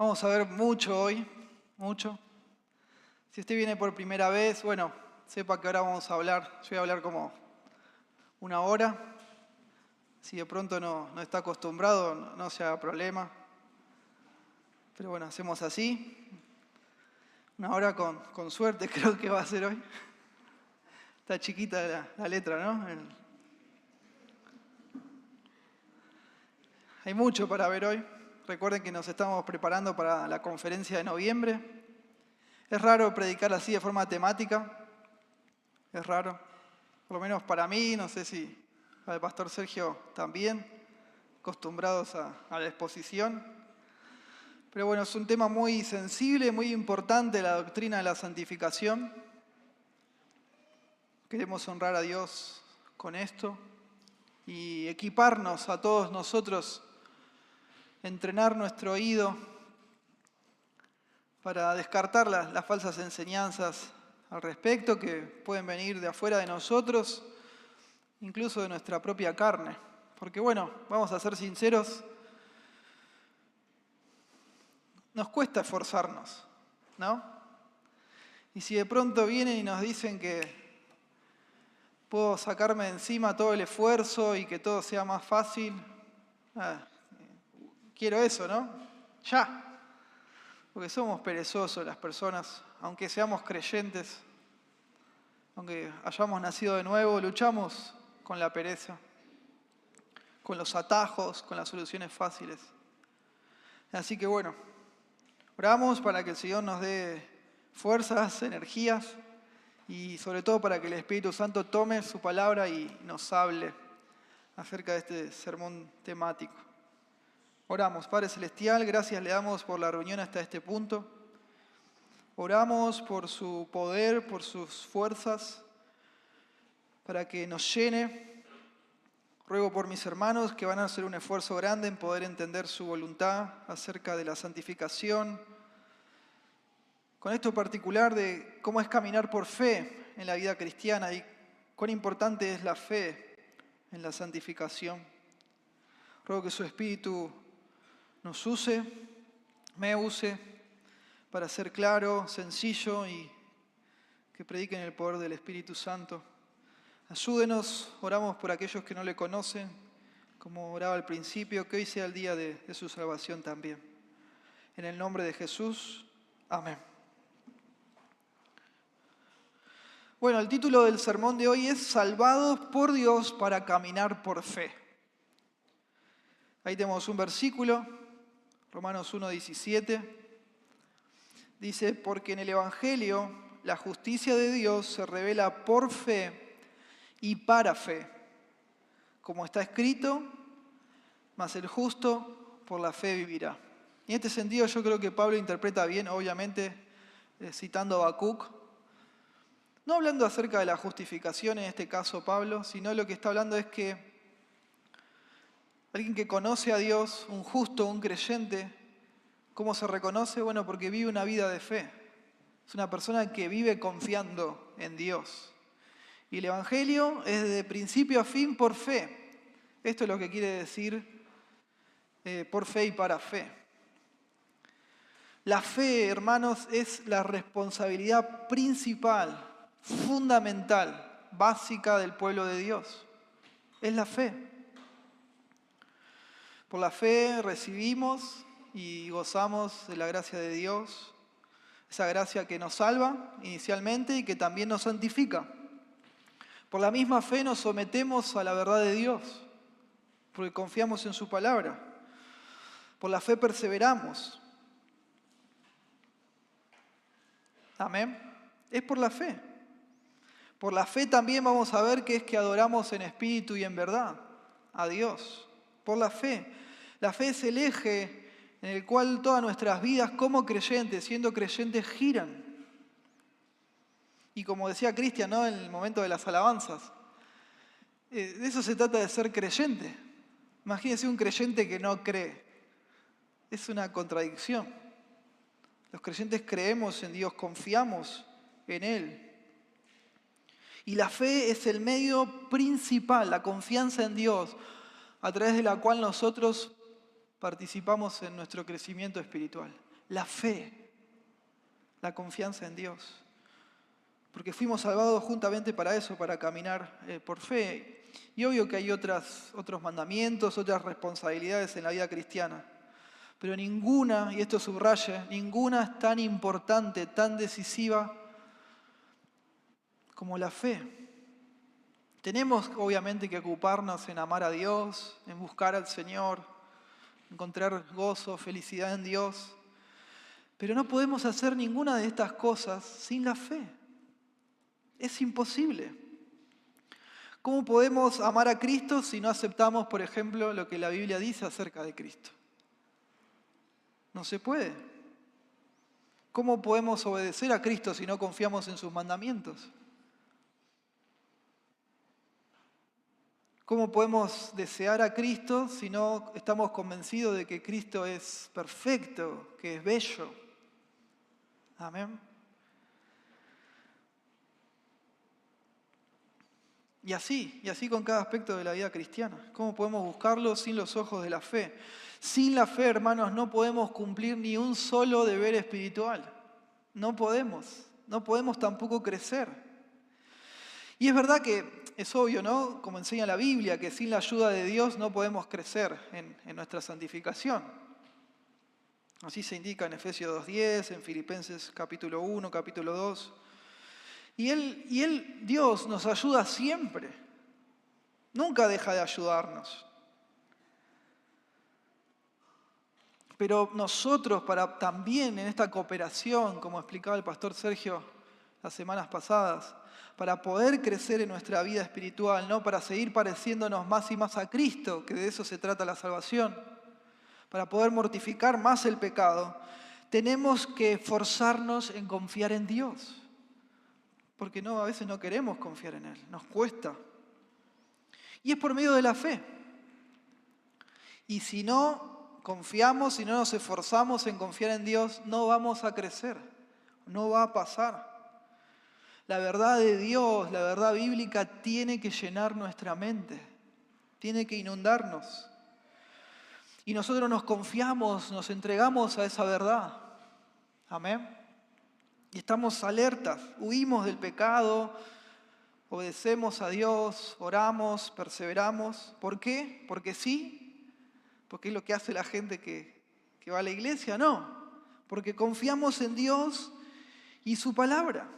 Vamos a ver mucho hoy, mucho. Si usted viene por primera vez, bueno, sepa que ahora vamos a hablar. Yo voy a hablar como una hora. Si de pronto no está acostumbrado, no se haga problema. Pero bueno, hacemos así. Una hora con suerte creo que va a ser hoy. Está chiquita la letra, ¿no? Hay mucho para ver hoy. Recuerden que nos estamos preparando para la conferencia de noviembre. Es raro predicar así de forma temática. Es raro. Por lo menos para mí, no sé si al pastor Sergio también, acostumbrados a la exposición. Pero bueno, es un tema muy sensible, muy importante, la doctrina de la santificación. Queremos honrar a Dios con esto y equiparnos a todos nosotros, entrenar nuestro oído para descartar las falsas enseñanzas al respecto que pueden venir de afuera de nosotros, incluso de nuestra propia carne. Porque bueno, vamos a ser sinceros, nos cuesta esforzarnos, ¿no? Y si de pronto vienen y nos dicen que puedo sacarme de encima todo el esfuerzo y que todo sea más fácil, quiero eso, ¿no? Ya. Porque somos perezosos las personas, aunque seamos creyentes, aunque hayamos nacido de nuevo, luchamos con la pereza, con los atajos, con las soluciones fáciles. Así que bueno, oramos para que el Señor nos dé fuerzas, energías y sobre todo para que el Espíritu Santo tome su palabra y nos hable acerca de este sermón temático. Oramos, Padre Celestial, gracias le damos por la reunión hasta este punto. Oramos por su poder, por sus fuerzas, para que nos llene. Ruego por mis hermanos que van a hacer un esfuerzo grande en poder entender su voluntad acerca de la santificación. Con esto particular de cómo es caminar por fe en la vida cristiana y cuán importante es la fe en la santificación. Ruego que su Espíritu nos use, me use, para ser claro, sencillo y que prediquen el poder del Espíritu Santo. Ayúdenos, oramos por aquellos que no le conocen, como oraba al principio, que hoy sea el día de su salvación también. En el nombre de Jesús, amén. Bueno, el título del sermón de hoy es Salvados por Dios para caminar por fe. Ahí tenemos un versículo, Romanos 1:17. Dice, porque en el Evangelio la justicia de Dios se revela por fe y para fe. Como está escrito, mas el justo por la fe vivirá. Y en este sentido yo creo que Pablo interpreta bien, obviamente, citando a Habacuc, no hablando acerca de la justificación en este caso Pablo, sino lo que está hablando es que alguien que conoce a Dios, un justo, un creyente, ¿cómo se reconoce? Bueno, porque vive una vida de fe. Es una persona que vive confiando en Dios. Y el Evangelio es de principio a fin por fe. Esto es lo que quiere decir por fe y para fe. La fe, hermanos, es la responsabilidad principal, fundamental, básica del pueblo de Dios. Es la fe. Por la fe recibimos y gozamos de la gracia de Dios, esa gracia que nos salva inicialmente y que también nos santifica. Por la misma fe nos sometemos a la verdad de Dios, porque confiamos en su palabra. Por la fe perseveramos. Amén. Es por la fe. Por la fe también vamos a ver que es que adoramos en espíritu y en verdad a Dios. Por la fe. La fe es el eje en el cual todas nuestras vidas como creyentes, siendo creyentes, giran. Y como decía Cristian, ¿no?, en el momento de las alabanzas, de eso se trata de ser creyente. Imagínense un creyente que no cree. Es una contradicción. Los creyentes creemos en Dios, confiamos en Él. Y la fe es el medio principal, la confianza en Dios, a través de la cual nosotros participamos en nuestro crecimiento espiritual. la fe, la confianza en Dios. Porque fuimos salvados juntamente para eso, para caminar por fe. Y obvio que hay otros mandamientos, otras responsabilidades en la vida cristiana. Pero ninguna, y esto subraye, ninguna es tan importante, tan decisiva como la fe. Tenemos obviamente que ocuparnos en amar a Dios, en buscar al Señor, encontrar gozo, felicidad en Dios. Pero no podemos hacer ninguna de estas cosas sin la fe. Es imposible. ¿Cómo podemos amar a Cristo si no aceptamos, por ejemplo, lo que la Biblia dice acerca de Cristo? No se puede. ¿Cómo podemos obedecer a Cristo si no confiamos en sus mandamientos? ¿Cómo podemos desear a Cristo si no estamos convencidos de que Cristo es perfecto, que es bello? Amén. Y así con cada aspecto de la vida cristiana. ¿Cómo podemos buscarlo sin los ojos de la fe? Sin la fe, hermanos, no podemos cumplir ni un solo deber espiritual. No podemos tampoco crecer. Y es verdad que es obvio, ¿no? Como enseña la Biblia, que sin la ayuda de Dios no podemos crecer en nuestra santificación. Así se indica en Efesios 2:10, en Filipenses capítulo 1, capítulo 2. Y Dios nos ayuda siempre. Nunca deja de ayudarnos. Pero nosotros, para también en esta cooperación, como explicaba el pastor Sergio las semanas pasadas, para poder crecer en nuestra vida espiritual, ¿no? Para seguir pareciéndonos más y más a Cristo, que de eso se trata la salvación, para poder mortificar más el pecado, tenemos que esforzarnos en confiar en Dios. Porque a veces no queremos confiar en Él, nos cuesta. Y es por medio de la fe. Y si no confiamos, si no nos esforzamos en confiar en Dios, no vamos a crecer, no va a pasar. La verdad de Dios, la verdad bíblica tiene que llenar nuestra mente, tiene que inundarnos. Y nosotros nos confiamos, nos entregamos a esa verdad. Amén. Y estamos alertas, huimos del pecado, obedecemos a Dios, oramos, perseveramos. ¿Por qué? Porque sí. Porque es lo que hace la gente que va a la iglesia. No, porque confiamos en Dios y su palabra.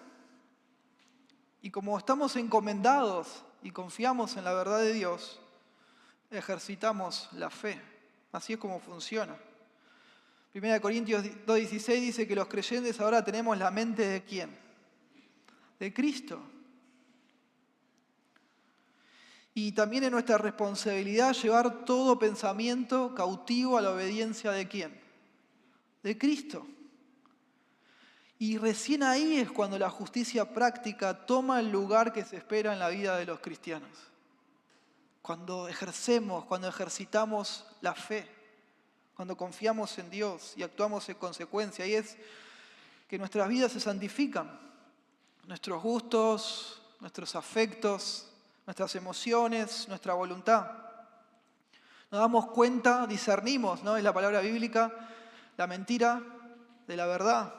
Y como estamos encomendados y confiamos en la verdad de Dios, ejercitamos la fe. Así es como funciona. 1 Corintios 2:16 dice que los creyentes ahora tenemos la mente ¿de quién? De Cristo. Y también es nuestra responsabilidad llevar todo pensamiento cautivo a la obediencia ¿de quién? De Cristo. Y recién ahí es cuando la justicia práctica toma el lugar que se espera en la vida de los cristianos. Cuando ejercitamos la fe. Cuando confiamos en Dios y actuamos en consecuencia, y es que nuestras vidas se santifican. Nuestros gustos, nuestros afectos, nuestras emociones, nuestra voluntad. Nos damos cuenta, discernimos, ¿no? Es la palabra bíblica, la mentira de la verdad.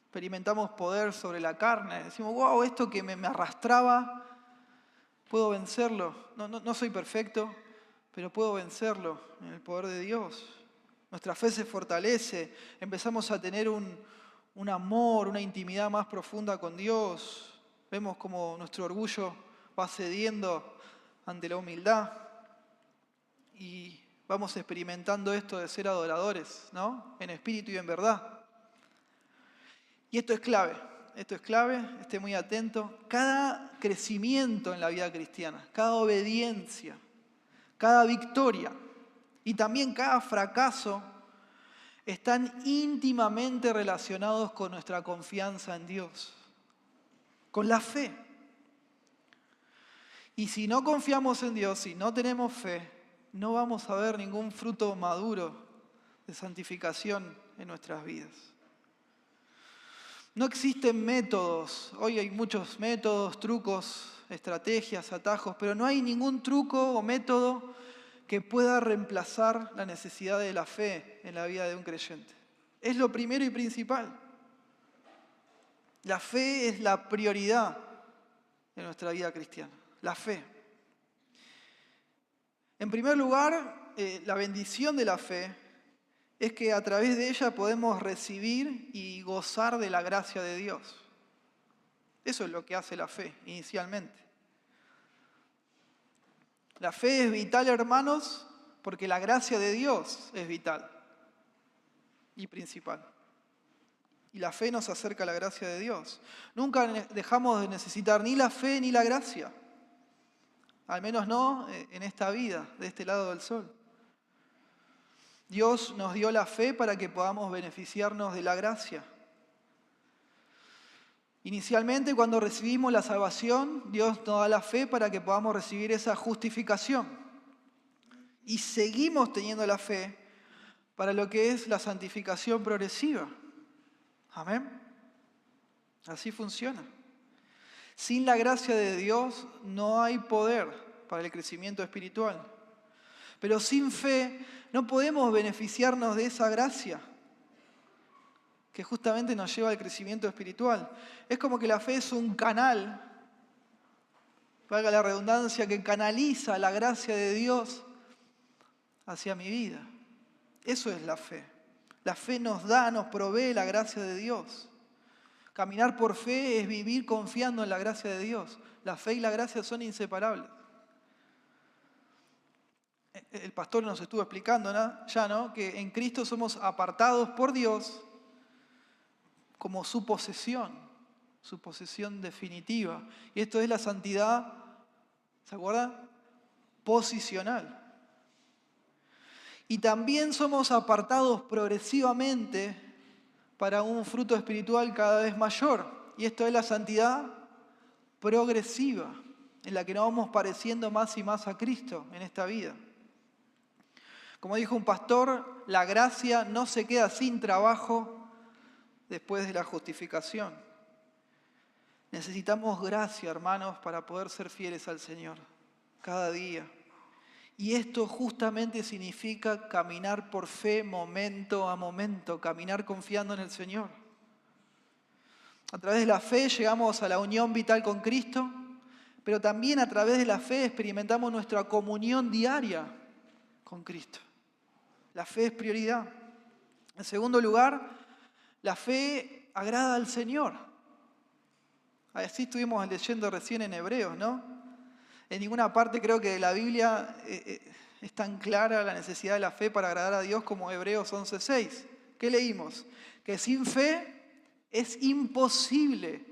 Experimentamos poder sobre la carne. Decimos, wow, esto que me arrastraba, puedo vencerlo. No soy perfecto, pero puedo vencerlo en el poder de Dios. Nuestra fe se fortalece, empezamos a tener un amor, una intimidad más profunda con Dios. Vemos como nuestro orgullo va cediendo ante la humildad y vamos experimentando esto de ser adoradores, ¿no? En espíritu y en verdad. Y esto es clave, esté muy atento. Cada crecimiento en la vida cristiana, cada obediencia, cada victoria y también cada fracaso están íntimamente relacionados con nuestra confianza en Dios, con la fe. Y si no confiamos en Dios, si no tenemos fe, no vamos a ver ningún fruto maduro de santificación en nuestras vidas. No existen métodos, hoy hay muchos métodos, trucos, estrategias, atajos, pero no hay ningún truco o método que pueda reemplazar la necesidad de la fe en la vida de un creyente. Es lo primero y principal. La fe es la prioridad de nuestra vida cristiana. La fe. En primer lugar, la bendición de la fe es que a través de ella podemos recibir y gozar de la gracia de Dios. Eso es lo que hace la fe inicialmente. La fe es vital, hermanos, porque la gracia de Dios es vital y principal. Y la fe nos acerca a la gracia de Dios. Nunca dejamos de necesitar ni la fe ni la gracia. Al menos no en esta vida, de este lado del sol. Dios nos dio la fe para que podamos beneficiarnos de la gracia. Inicialmente, cuando recibimos la salvación, Dios nos da la fe para que podamos recibir esa justificación. Y seguimos teniendo la fe para lo que es la santificación progresiva. Amén. Así funciona. Sin la gracia de Dios no hay poder para el crecimiento espiritual. Pero sin fe no podemos beneficiarnos de esa gracia que justamente nos lleva al crecimiento espiritual. Es como que la fe es un canal, valga la redundancia, que canaliza la gracia de Dios hacia mi vida. Eso es la fe. La fe nos provee la gracia de Dios. Caminar por fe es vivir confiando en la gracia de Dios. La fe y la gracia son inseparables. El pastor nos estuvo explicando ya, ¿no? Que en Cristo somos apartados por Dios como su posesión definitiva. Y esto es la santidad, ¿se acuerdan? Posicional. Y también somos apartados progresivamente para un fruto espiritual cada vez mayor. Y esto es la santidad progresiva, en la que nos vamos pareciendo más y más a Cristo en esta vida. Como dijo un pastor, la gracia no se queda sin trabajo después de la justificación. Necesitamos gracia, hermanos, para poder ser fieles al Señor cada día. Y esto justamente significa caminar por fe momento a momento, caminar confiando en el Señor. A través de la fe llegamos a la unión vital con Cristo, pero también a través de la fe experimentamos nuestra comunión diaria con Cristo. La fe es prioridad. En segundo lugar, la fe agrada al Señor. Así estuvimos leyendo recién en Hebreos, ¿no? En ninguna parte creo que de la Biblia es tan clara la necesidad de la fe para agradar a Dios como Hebreos 11:6. ¿Qué leímos? Que sin fe es imposible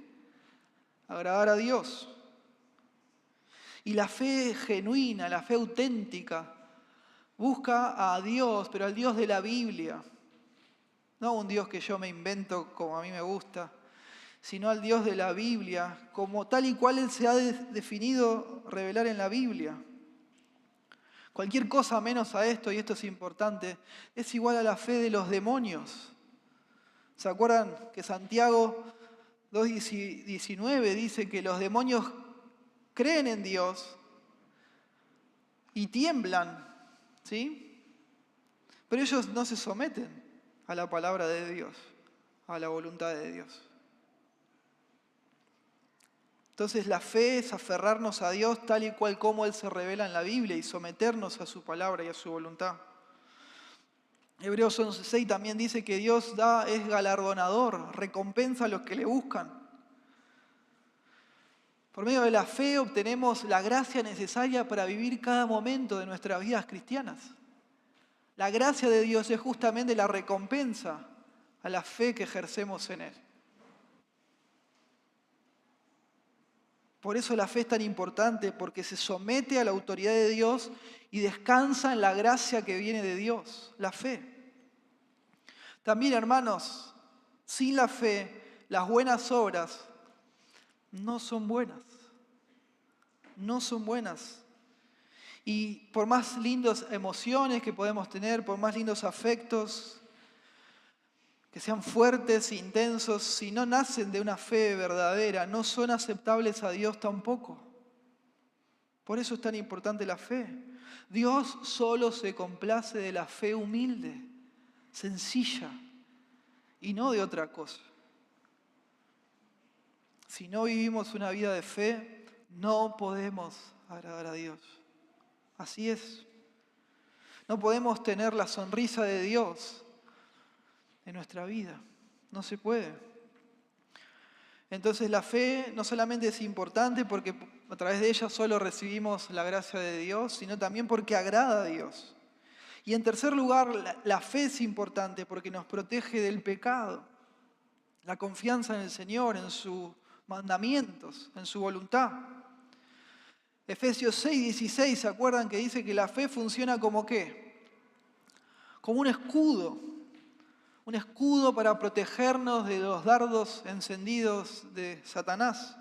agradar a Dios. Y la fe genuina, la fe auténtica, busca a Dios, pero al Dios de la Biblia. No un Dios que yo me invento como a mí me gusta, sino al Dios de la Biblia, como tal y cual Él se ha definido revelar en la Biblia. Cualquier cosa menos a esto, y esto es importante, es igual a la fe de los demonios. ¿Se acuerdan que Santiago 2:19 dice que los demonios creen en Dios y tiemblan? ¿Sí? Pero ellos no se someten a la palabra de Dios, a la voluntad de Dios. Entonces la fe es aferrarnos a Dios tal y cual como Él se revela en la Biblia y someternos a su palabra y a su voluntad. Hebreos 11:6 también dice que Dios es galardonador, recompensa a los que le buscan. Por medio de la fe obtenemos la gracia necesaria para vivir cada momento de nuestras vidas cristianas. La gracia de Dios es justamente la recompensa a la fe que ejercemos en Él. Por eso la fe es tan importante, porque se somete a la autoridad de Dios y descansa en la gracia que viene de Dios, la fe. También, hermanos, sin la fe, las buenas obras no son buenas. No son buenas. Y por más lindas emociones que podemos tener, por más lindos afectos, que sean fuertes e intensos, si no nacen de una fe verdadera, no son aceptables a Dios tampoco. Por eso es tan importante la fe. Dios solo se complace de la fe humilde, sencilla, y no de otra cosa. Si no vivimos una vida de fe, no podemos agradar a Dios. Así es. No podemos tener la sonrisa de Dios en nuestra vida. No se puede. Entonces la fe no solamente es importante porque a través de ella solo recibimos la gracia de Dios, sino también porque agrada a Dios. Y en tercer lugar, la fe es importante porque nos protege del pecado. La confianza en el Señor, en sus mandamientos, en su voluntad. Efesios 6:16, ¿se acuerdan que dice que la fe funciona como qué? Como un escudo para protegernos de los dardos encendidos de Satanás.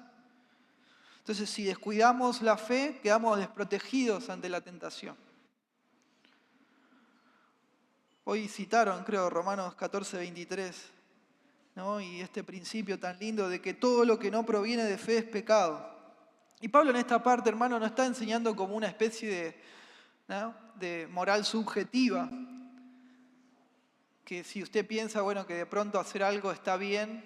Entonces, si descuidamos la fe, quedamos desprotegidos ante la tentación. Hoy citaron, creo, Romanos 14:23, ¿no? Y este principio tan lindo de que todo lo que no proviene de fe es pecado. Y Pablo en esta parte, hermano, no está enseñando como una especie de moral subjetiva, que si usted piensa, bueno, que de pronto hacer algo está bien,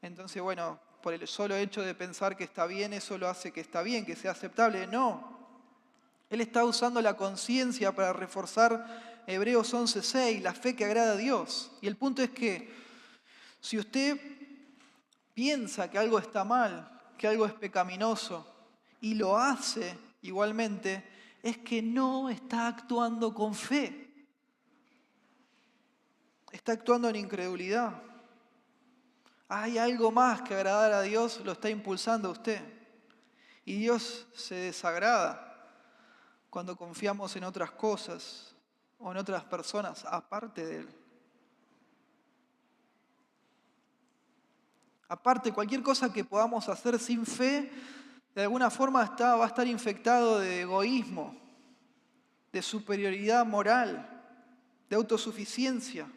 entonces, bueno, por el solo hecho de pensar que está bien, eso lo hace que está bien, que sea aceptable. No. Él está usando la conciencia para reforzar Hebreos 11:6, la fe que agrada a Dios. Y el punto es que si usted piensa que algo está mal, que algo es pecaminoso, y lo hace igualmente, es que no está actuando con fe. Está actuando en incredulidad. Hay algo más que agradar a Dios, lo está impulsando a usted. Y Dios se desagrada cuando confiamos en otras cosas o en otras personas aparte de Él. Aparte, cualquier cosa que podamos hacer sin fe, de alguna forma va a estar infectado de egoísmo, de superioridad moral, de autosuficiencia.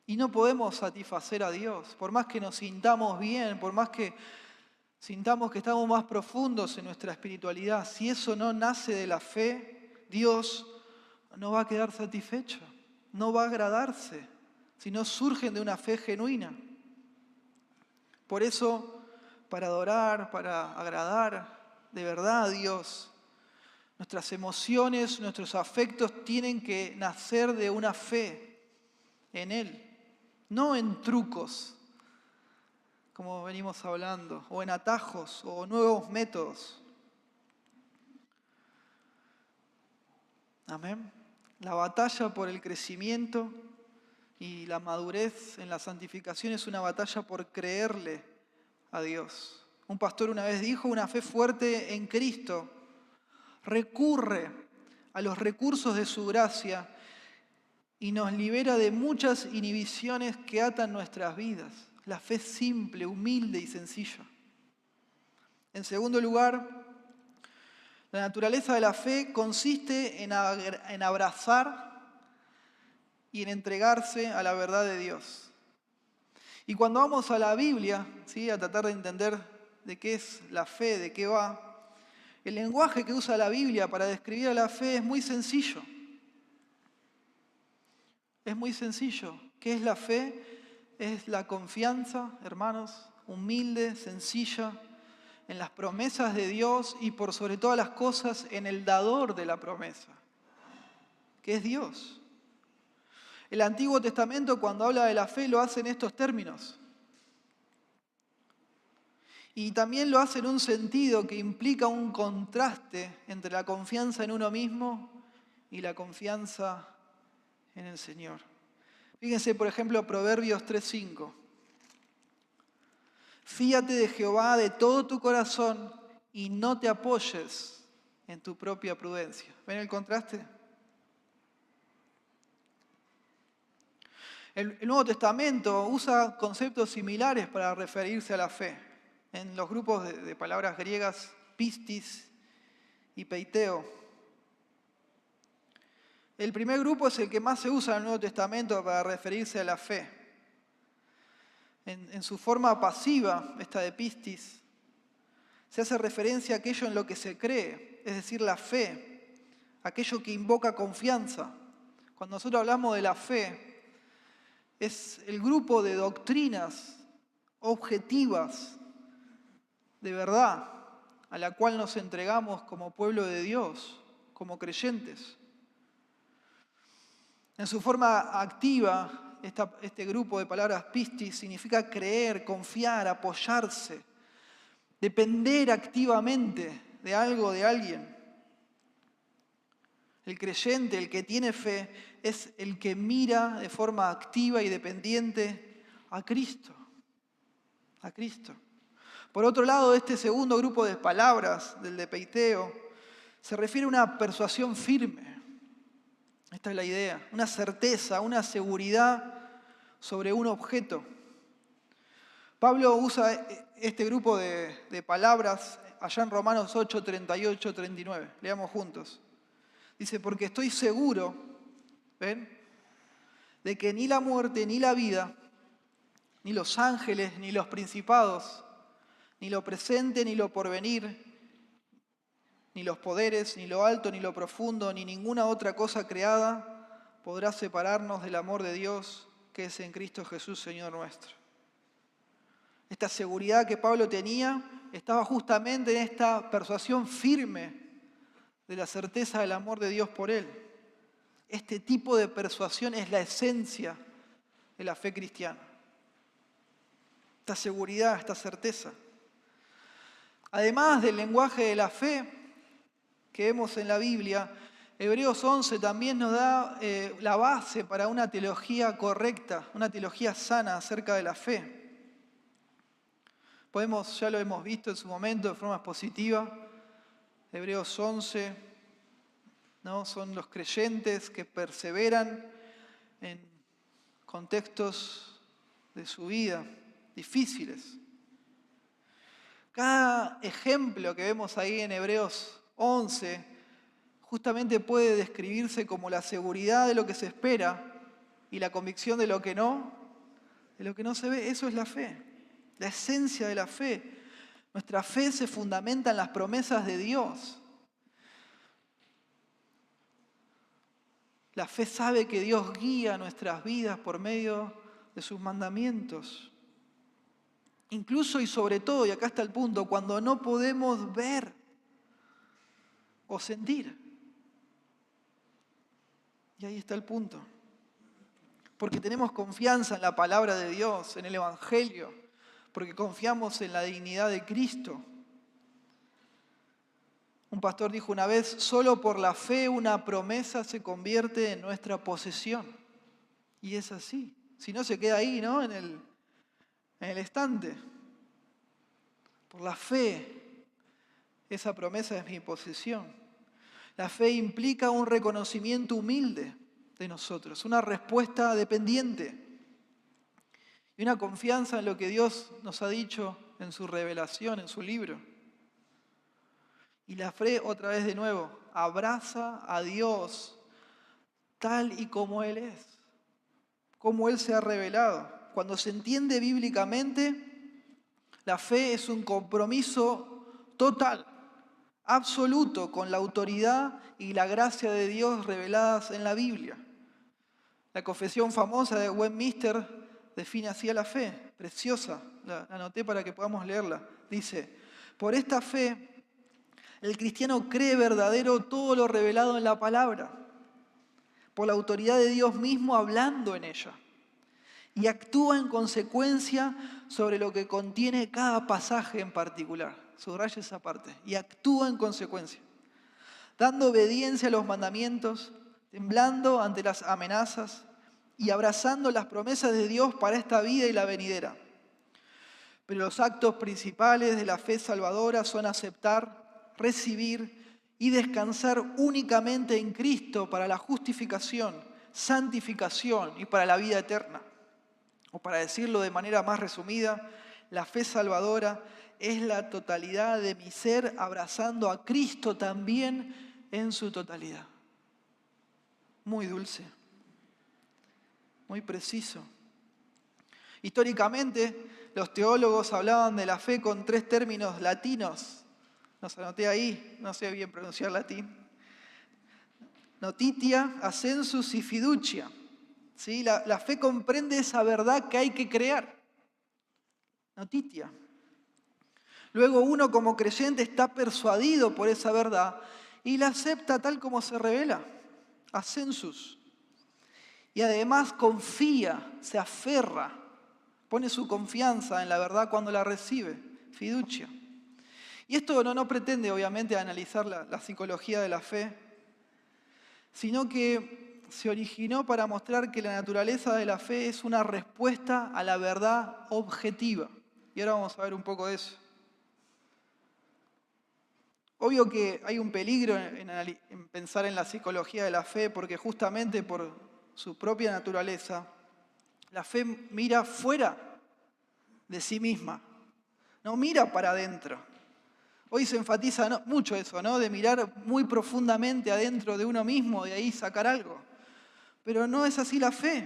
Y no podemos satisfacer a Dios, por más que nos sintamos bien, por más que sintamos que estamos más profundos en nuestra espiritualidad. Si eso no nace de la fe, Dios no va a quedar satisfecho, no va a agradarse, si no surgen de una fe genuina. Por eso, para adorar, para agradar de verdad a Dios, nuestras emociones, nuestros afectos tienen que nacer de una fe en Él, no en trucos, como venimos hablando, o en atajos, o nuevos métodos. Amén. La batalla por el crecimiento y la madurez en la santificación es una batalla por creerle a Dios. Un pastor una vez dijo, una fe fuerte en Cristo recurre a los recursos de su gracia y nos libera de muchas inhibiciones que atan nuestras vidas. La fe simple, humilde y sencilla. En segundo lugar, la naturaleza de la fe consiste en abrazar y en entregarse a la verdad de Dios. Y cuando vamos a la Biblia, ¿sí?, a tratar de entender de qué es la fe, de qué va, el lenguaje que usa la Biblia para describir a la fe es muy sencillo. Es muy sencillo. ¿Qué es la fe? Es la confianza, hermanos, humilde, sencilla, en las promesas de Dios y por sobre todas las cosas en el dador de la promesa, que es Dios. El Antiguo Testamento, cuando habla de la fe, lo hace en estos términos. Y también lo hace en un sentido que implica un contraste entre la confianza en uno mismo y la confianza en el Señor. Fíjense, por ejemplo, Proverbios 3:5. Fíate de Jehová de todo tu corazón y no te apoyes en tu propia prudencia. ¿Ven el contraste? El Nuevo Testamento usa conceptos similares para referirse a la fe. En los grupos de palabras griegas, pistis y peiteo. El primer grupo es el que más se usa en el Nuevo Testamento para referirse a la fe. En su forma pasiva, esta de pistis, se hace referencia a aquello en lo que se cree, es decir, la fe, aquello que invoca confianza. Cuando nosotros hablamos de la fe, Es el grupo de doctrinas objetivas de verdad a la cual nos entregamos como pueblo de Dios, como creyentes. En su forma activa, este grupo de palabras pistis significa creer, confiar, apoyarse, depender activamente de algo, de alguien. El creyente, el que tiene fe, es el que mira de forma activa y dependiente a Cristo. A Cristo. Por otro lado, este segundo grupo de palabras del depeiteo se refiere a una persuasión firme. Esta es la idea, una certeza, una seguridad sobre un objeto. Pablo usa este grupo de palabras allá en Romanos 8, 38, 39. Leamos juntos. Dice, porque estoy seguro, ¿ven?, de que ni la muerte, ni la vida, ni los ángeles, ni los principados, ni lo presente, ni lo porvenir, ni los poderes, ni lo alto, ni lo profundo, ni ninguna otra cosa creada podrá separarnos del amor de Dios que es en Cristo Jesús, Señor nuestro. Esta seguridad que Pablo tenía estaba justamente en esta persuasión firme de la certeza del amor de Dios por él. Este tipo de persuasión es la esencia de la fe cristiana. Esta seguridad, esta certeza. Además del lenguaje de la fe que vemos en la Biblia, Hebreos 11 también nos da la base para una teología correcta, una teología sana acerca de la fe. Ya lo hemos visto en su momento de forma expositiva. Hebreos 11, ¿no?, son los creyentes que perseveran en contextos de su vida difíciles. Cada ejemplo que vemos ahí en Hebreos 11 justamente puede describirse como la seguridad de lo que se espera y la convicción de lo que no se ve. Eso es la fe, la esencia de la fe. Nuestra fe se fundamenta en las promesas de Dios. La fe sabe que Dios guía nuestras vidas por medio de sus mandamientos. Incluso y sobre todo, y acá está el punto, cuando no podemos ver o sentir. Y ahí está el punto. Porque tenemos confianza en la palabra de Dios, en el Evangelio, porque confiamos en la dignidad de Cristo. Un pastor dijo una vez, solo por la fe una promesa se convierte en nuestra posesión. Y es así. Si no, se queda ahí, ¿no?, en el estante. Por la fe, esa promesa es mi posesión. La fe implica un reconocimiento humilde de nosotros, una respuesta dependiente y una confianza en lo que Dios nos ha dicho en su revelación, en su libro. Y la fe, otra vez de nuevo, abraza a Dios tal y como Él es, como Él se ha revelado. Cuando se entiende bíblicamente, la fe es un compromiso total, absoluto, con la autoridad y la gracia de Dios reveladas en la Biblia. La confesión famosa de Westminster define así a la fe, preciosa, la anoté para que podamos leerla. Dice, por esta fe, el cristiano cree verdadero todo lo revelado en la palabra, por la autoridad de Dios mismo hablando en ella, y actúa en consecuencia sobre lo que contiene cada pasaje en particular. Subraya esa parte. Y actúa en consecuencia, dando obediencia a los mandamientos, temblando ante las amenazas y abrazando las promesas de Dios para esta vida y la venidera. Pero los actos principales de la fe salvadora son aceptar, recibir y descansar únicamente en Cristo para la justificación, santificación y para la vida eterna. O para decirlo de manera más resumida, la fe salvadora es la totalidad de mi ser abrazando a Cristo también en su totalidad. Muy dulce, muy preciso. Históricamente, los teólogos hablaban de la fe con 3 términos latinos. Los anoté ahí, no sé bien pronunciar latín. Notitia, ascensus y fiducia. ¿sí? La fe comprende esa verdad que hay que creer. Notitia. Luego uno como creyente está persuadido por esa verdad y la acepta tal como se revela, ascensus. Y además confía, se aferra, pone su confianza en la verdad cuando la recibe, fiducia. Y esto no pretende obviamente analizar la psicología de la fe, sino que se originó para mostrar que la naturaleza de la fe es una respuesta a la verdad objetiva. Y ahora vamos a ver un poco de eso. Obvio que hay un peligro en pensar en la psicología de la fe, porque justamente por su propia naturaleza, la fe mira fuera de sí misma, no mira para adentro. Hoy se enfatiza mucho eso, ¿no? De mirar muy profundamente adentro de uno mismo, de ahí sacar algo. Pero no es así la fe.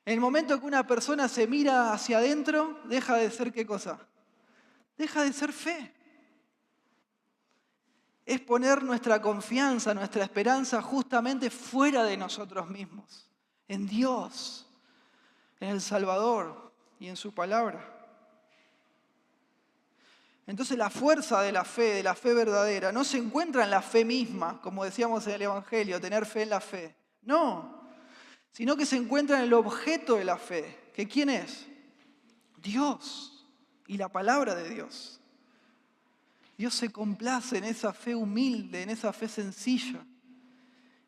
En el momento que una persona se mira hacia adentro, deja de ser ¿qué cosa? Deja de ser fe. Es poner nuestra confianza, nuestra esperanza justamente fuera de nosotros mismos, en Dios, en el Salvador y en su palabra. Entonces la fuerza de la fe verdadera, no se encuentra en la fe misma, como decíamos en el Evangelio, tener fe en la fe. No, sino que se encuentra en el objeto de la fe, que ¿quién es? Dios y la palabra de Dios. Dios se complace en esa fe humilde, en esa fe sencilla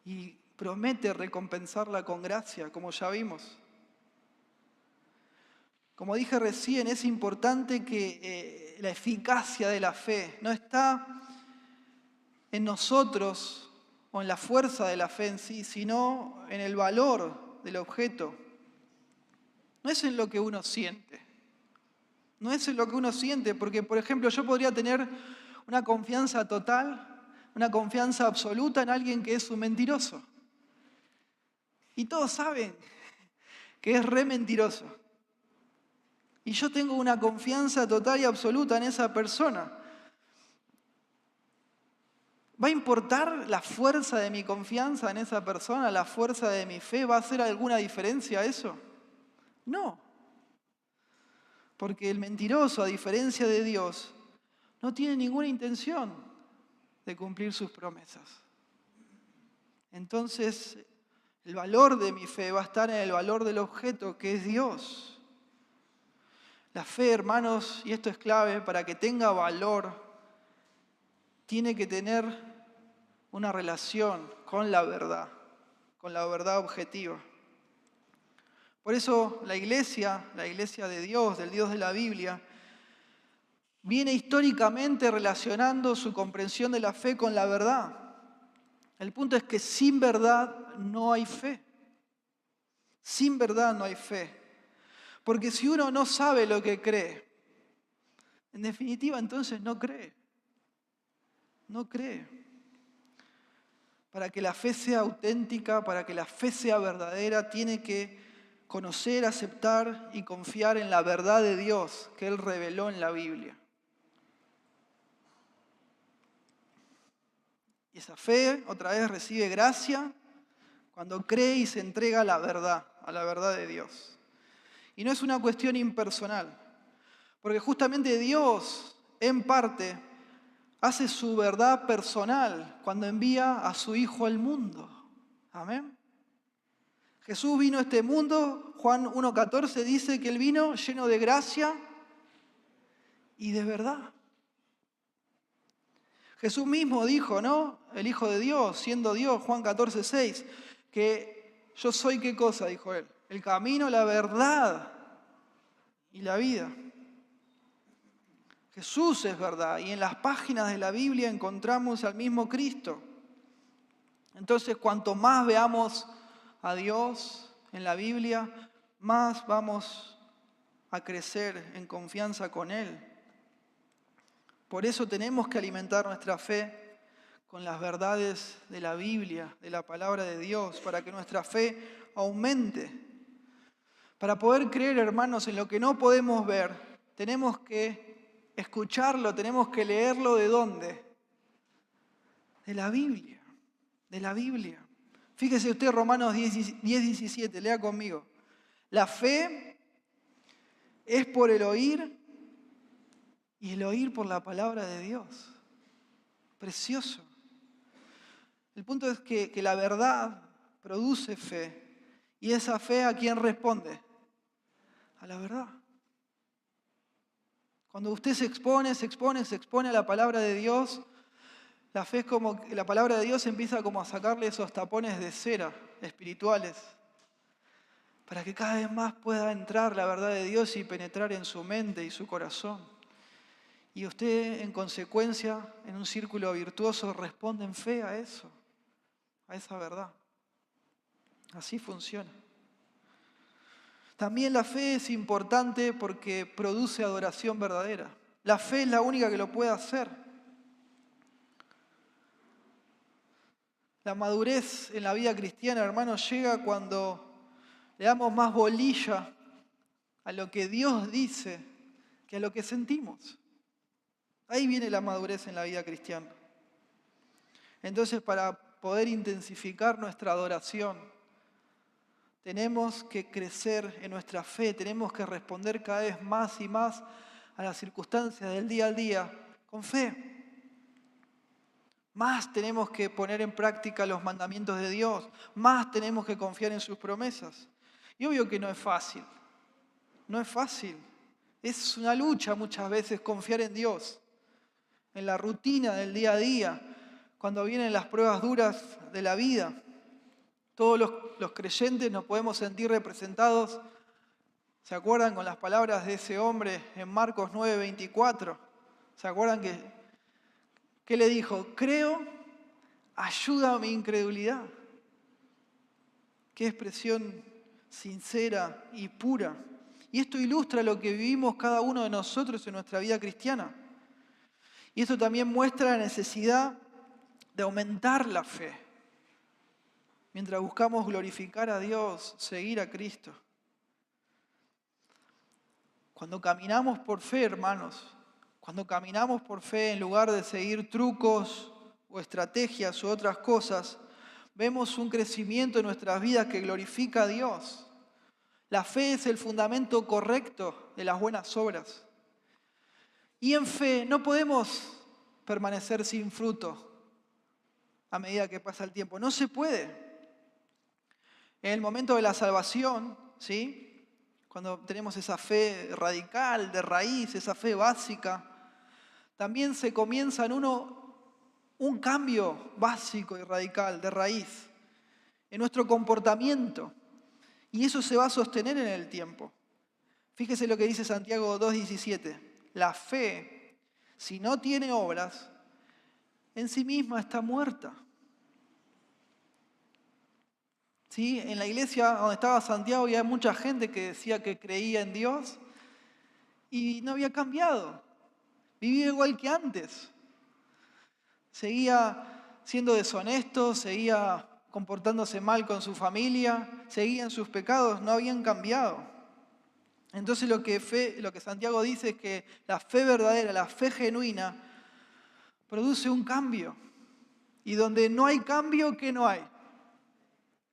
y promete recompensarla con gracia, como ya vimos. Como dije recién, es importante que la eficacia de la fe no está en nosotros o en la fuerza de la fe en sí, sino en el valor del objeto. No es en lo que uno siente. No es en lo que uno siente, porque, por ejemplo, yo podría tener una confianza total, una confianza absoluta en alguien que es un mentiroso. Y todos saben que es re mentiroso. Y yo tengo una confianza total y absoluta en esa persona. ¿Va a importar la fuerza de mi confianza en esa persona, la fuerza de mi fe? ¿Va a hacer alguna diferencia eso? No. Porque el mentiroso, a diferencia de Dios, no tiene ninguna intención de cumplir sus promesas. Entonces, el valor de mi fe va a estar en el valor del objeto, que es Dios. La fe, hermanos, y esto es clave, para que tenga valor, tiene que tener una relación con la verdad objetiva. Por eso la iglesia de Dios, del Dios de la Biblia, viene históricamente relacionando su comprensión de la fe con la verdad. El punto es que sin verdad no hay fe. Sin verdad no hay fe. Porque si uno no sabe lo que cree, en definitiva entonces no cree. No cree. Para que la fe sea auténtica, para que la fe sea verdadera, tiene que conocer, aceptar y confiar en la verdad de Dios que Él reveló en la Biblia. Y esa fe, otra vez, recibe gracia cuando cree y se entrega a la verdad de Dios. Y no es una cuestión impersonal, porque justamente Dios, en parte, hace su verdad personal cuando envía a su Hijo al mundo. Amén. Jesús vino a este mundo, Juan 1:14 dice que Él vino lleno de gracia y de verdad. Jesús mismo dijo, ¿no? El Hijo de Dios, siendo Dios, Juan 14:6, que yo soy ¿qué cosa? Dijo Él. El camino, la verdad y la vida. Jesús es verdad y en las páginas de la Biblia encontramos al mismo Cristo. Entonces, cuanto más veamos a Dios en la Biblia, más vamos a crecer en confianza con Él. Por eso tenemos que alimentar nuestra fe con las verdades de la Biblia, de la palabra de Dios, para que nuestra fe aumente. Para poder creer, hermanos, en lo que no podemos ver, tenemos que escucharlo, tenemos que leerlo ¿de dónde? De la Biblia, de la Biblia. Fíjese usted Romanos 10:17, lea conmigo. La fe es por el oír y el oír por la palabra de Dios. Precioso. El punto es que la verdad produce fe. ¿Y esa fe a quién responde? A la verdad. Cuando usted se expone a la palabra de Dios, la fe es como que la palabra de Dios empieza como a sacarle esos tapones de cera espirituales para que cada vez más pueda entrar la verdad de Dios y penetrar en su mente y su corazón. Y usted, en consecuencia, en un círculo virtuoso, responde en fe a eso, a esa verdad. Así funciona. También la fe es importante porque produce adoración verdadera. La fe es la única que lo puede hacer. La madurez en la vida cristiana, hermanos, llega cuando le damos más bolilla a lo que Dios dice que a lo que sentimos. Ahí viene la madurez en la vida cristiana. Entonces, para poder intensificar nuestra adoración, tenemos que crecer en nuestra fe, tenemos que responder cada vez más y más a las circunstancias del día al día con fe. Más tenemos que poner en práctica los mandamientos de Dios, más tenemos que confiar en sus promesas. Y obvio que no es fácil, no es fácil. Es una lucha muchas veces confiar en Dios, en la rutina del día a día, cuando vienen las pruebas duras de la vida. Todos los creyentes nos podemos sentir representados, ¿se acuerdan con las palabras de ese hombre en Marcos 9:24? ¿Se acuerdan que le dijo? Creo, ayuda a mi incredulidad. Qué expresión sincera y pura. Y esto ilustra lo que vivimos cada uno de nosotros en nuestra vida cristiana. Y esto también muestra la necesidad de aumentar la fe, mientras buscamos glorificar a Dios, seguir a Cristo. Cuando caminamos por fe, hermanos, cuando caminamos por fe en lugar de seguir trucos o estrategias u otras cosas, vemos un crecimiento en nuestras vidas que glorifica a Dios. La fe es el fundamento correcto de las buenas obras. Y en fe no podemos permanecer sin fruto a medida que pasa el tiempo. No se puede. En el momento de la salvación, ¿sí? Cuando tenemos esa fe radical, de raíz, esa fe básica, también se comienza en un cambio básico y radical, de raíz, en nuestro comportamiento. Y eso se va a sostener en el tiempo. Fíjese lo que dice Santiago 2:17. La fe, si no tiene obras, en sí misma está muerta. ¿Sí? En la iglesia donde estaba Santiago había mucha gente que decía que creía en Dios y no había cambiado. Vivía igual que antes. Seguía siendo deshonesto, seguía comportándose mal con su familia, seguía en sus pecados, no habían cambiado. Entonces lo que Santiago dice es que la fe verdadera, la fe genuina, produce un cambio. Y donde no hay cambio, ¿qué no hay?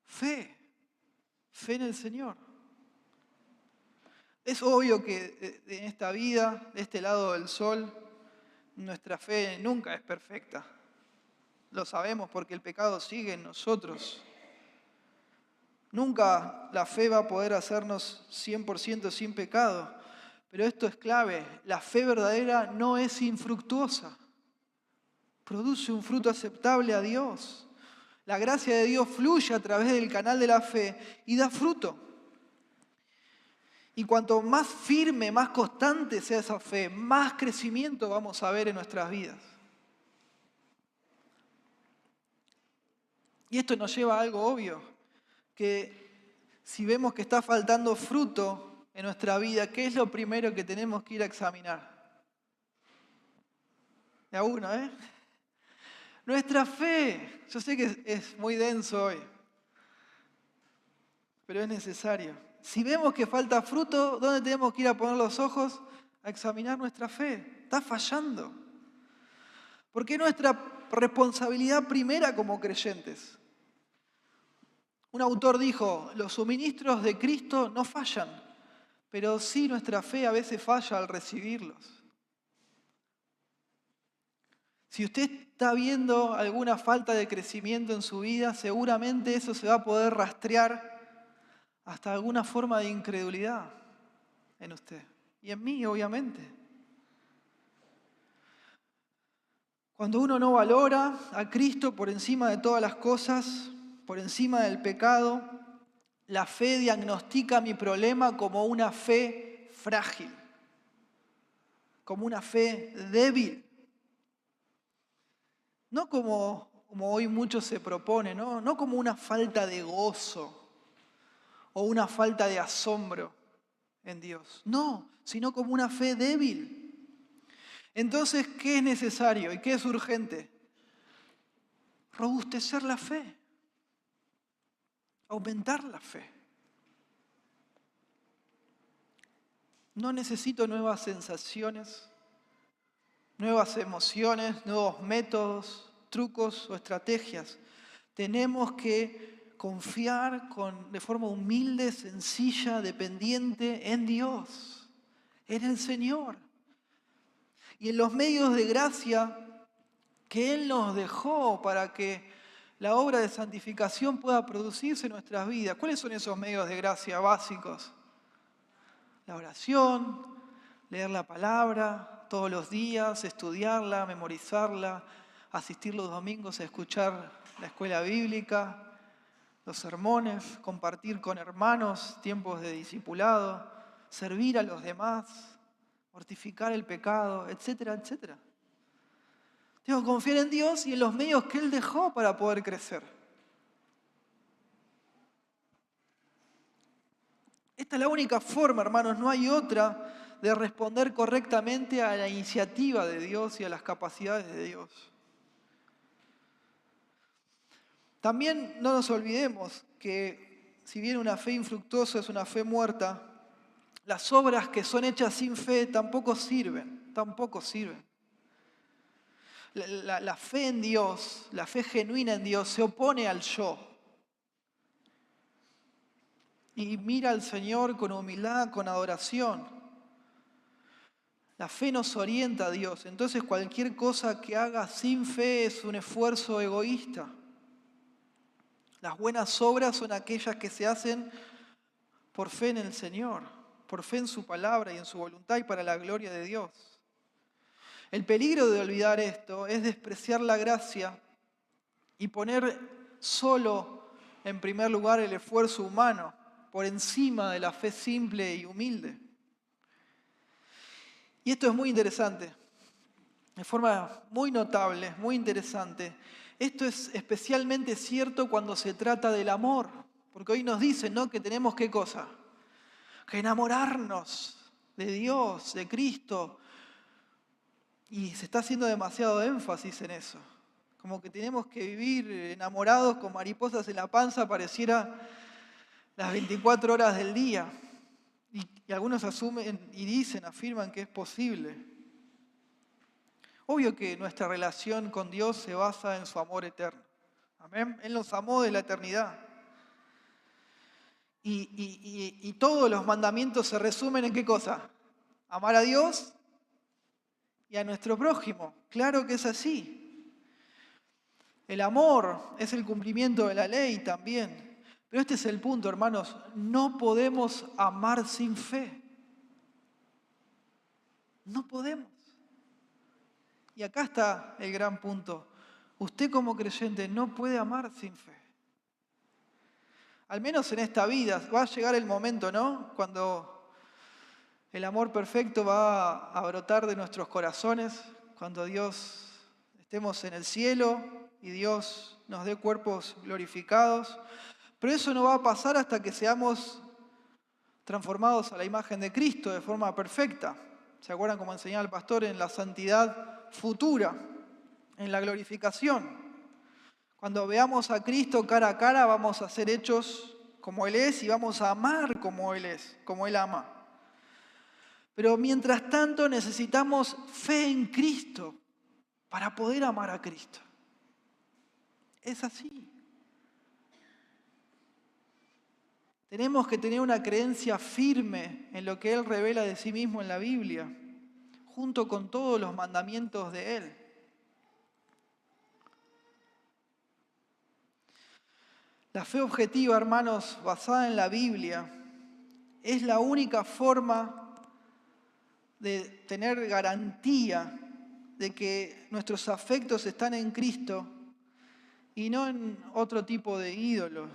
Fe. Fe en el Señor. Es obvio que en esta vida, de este lado del sol, nuestra fe nunca es perfecta. Lo sabemos porque el pecado sigue en nosotros. Nunca la fe va a poder hacernos 100% sin pecado. Pero esto es clave. La fe verdadera no es infructuosa. Produce un fruto aceptable a Dios. La gracia de Dios fluye a través del canal de la fe y da fruto. Y cuanto más firme, más constante sea esa fe, más crecimiento vamos a ver en nuestras vidas. Y esto nos lleva a algo obvio, que si vemos que está faltando fruto en nuestra vida, ¿qué es lo primero que tenemos que ir a examinar? De a uno, ¿eh? Nuestra fe. Yo sé que es muy denso hoy, pero es necesario. Si vemos que falta fruto, ¿dónde tenemos que ir a poner los ojos? A examinar nuestra fe. Está fallando. Porque es nuestra responsabilidad primera como creyentes. Un autor dijo, los suministros de Cristo no fallan, pero sí nuestra fe a veces falla al recibirlos. Si usted está viendo alguna falta de crecimiento en su vida, seguramente eso se va a poder rastrear hasta alguna forma de incredulidad en usted. Y en mí, obviamente. Cuando uno no valora a Cristo por encima de todas las cosas, por encima del pecado, la fe diagnostica mi problema como una fe frágil, como una fe débil. No como hoy mucho se propone, ¿no? No como una falta de gozo o una falta de asombro en Dios. No, sino como una fe débil. Entonces, ¿qué es necesario y qué es urgente? Robustecer la fe, aumentar la fe. No necesito nuevas sensaciones, nuevas emociones, nuevos métodos, trucos o estrategias. Tenemos que confiar de forma humilde, sencilla, dependiente en Dios, en el Señor. Y en los medios de gracia que Él nos dejó para que la obra de santificación pueda producirse en nuestras vidas. ¿Cuáles son esos medios de gracia básicos? La oración, leer la palabra todos los días, estudiarla, memorizarla, asistir los domingos a escuchar la escuela bíblica, los sermones, compartir con hermanos tiempos de discipulado, servir a los demás, mortificar el pecado, etcétera, etcétera. Tengo que confiar en Dios y en los medios que Él dejó para poder crecer. Esta es la única forma, hermanos, no hay otra de responder correctamente a la iniciativa de Dios y a las capacidades de Dios. También no nos olvidemos que si bien una fe infructuosa es una fe muerta, las obras que son hechas sin fe tampoco sirven. La fe en Dios, la fe genuina en Dios se opone al yo. Y mira al Señor con humildad, con adoración. La fe nos orienta a Dios. Entonces cualquier cosa que haga sin fe es un esfuerzo egoísta. Las buenas obras son aquellas que se hacen por fe en el Señor, por fe en su palabra y en su voluntad y para la gloria de Dios. El peligro de olvidar esto es despreciar la gracia y poner solo en primer lugar el esfuerzo humano por encima de la fe simple y humilde. Y esto es muy interesante, de forma muy notable, muy interesante. Esto es especialmente cierto cuando se trata del amor, porque hoy nos dicen, ¿no?, que tenemos ¿qué cosa? Que enamorarnos de Dios, de Cristo. Y se está haciendo demasiado énfasis en eso. Como que tenemos que vivir enamorados con mariposas en la panza, pareciera las 24 horas del día. Y algunos asumen y dicen, afirman que es posible. Obvio que nuestra relación con Dios se basa en su amor eterno. Amén. Él nos amó de la eternidad. Y todos los mandamientos se resumen en ¿qué cosa? Amar a Dios y a nuestro prójimo. Claro que es así. El amor es el cumplimiento de la ley también. Pero este es el punto, hermanos. No podemos amar sin fe. No podemos. Y acá está el gran punto. Usted como creyente no puede amar sin fe. Al menos en esta vida. Va a llegar el momento, ¿no?, cuando el amor perfecto va a brotar de nuestros corazones, cuando Dios estemos en el cielo y Dios nos dé cuerpos glorificados. Pero eso no va a pasar hasta que seamos transformados a la imagen de Cristo de forma perfecta. ¿Se acuerdan cómo enseñaba el pastor en la santidad futura, en la glorificación? Cuando veamos a Cristo cara a cara, vamos a ser hechos como Él es y vamos a amar como Él es, como Él ama. Pero mientras tanto necesitamos fe en Cristo para poder amar a Cristo. Es así. Tenemos que tener una creencia firme en lo que Él revela de sí mismo en la Biblia, junto con todos los mandamientos de Él. La fe objetiva, hermanos, basada en la Biblia, es la única forma de tener garantía de que nuestros afectos están en Cristo y no en otro tipo de ídolos,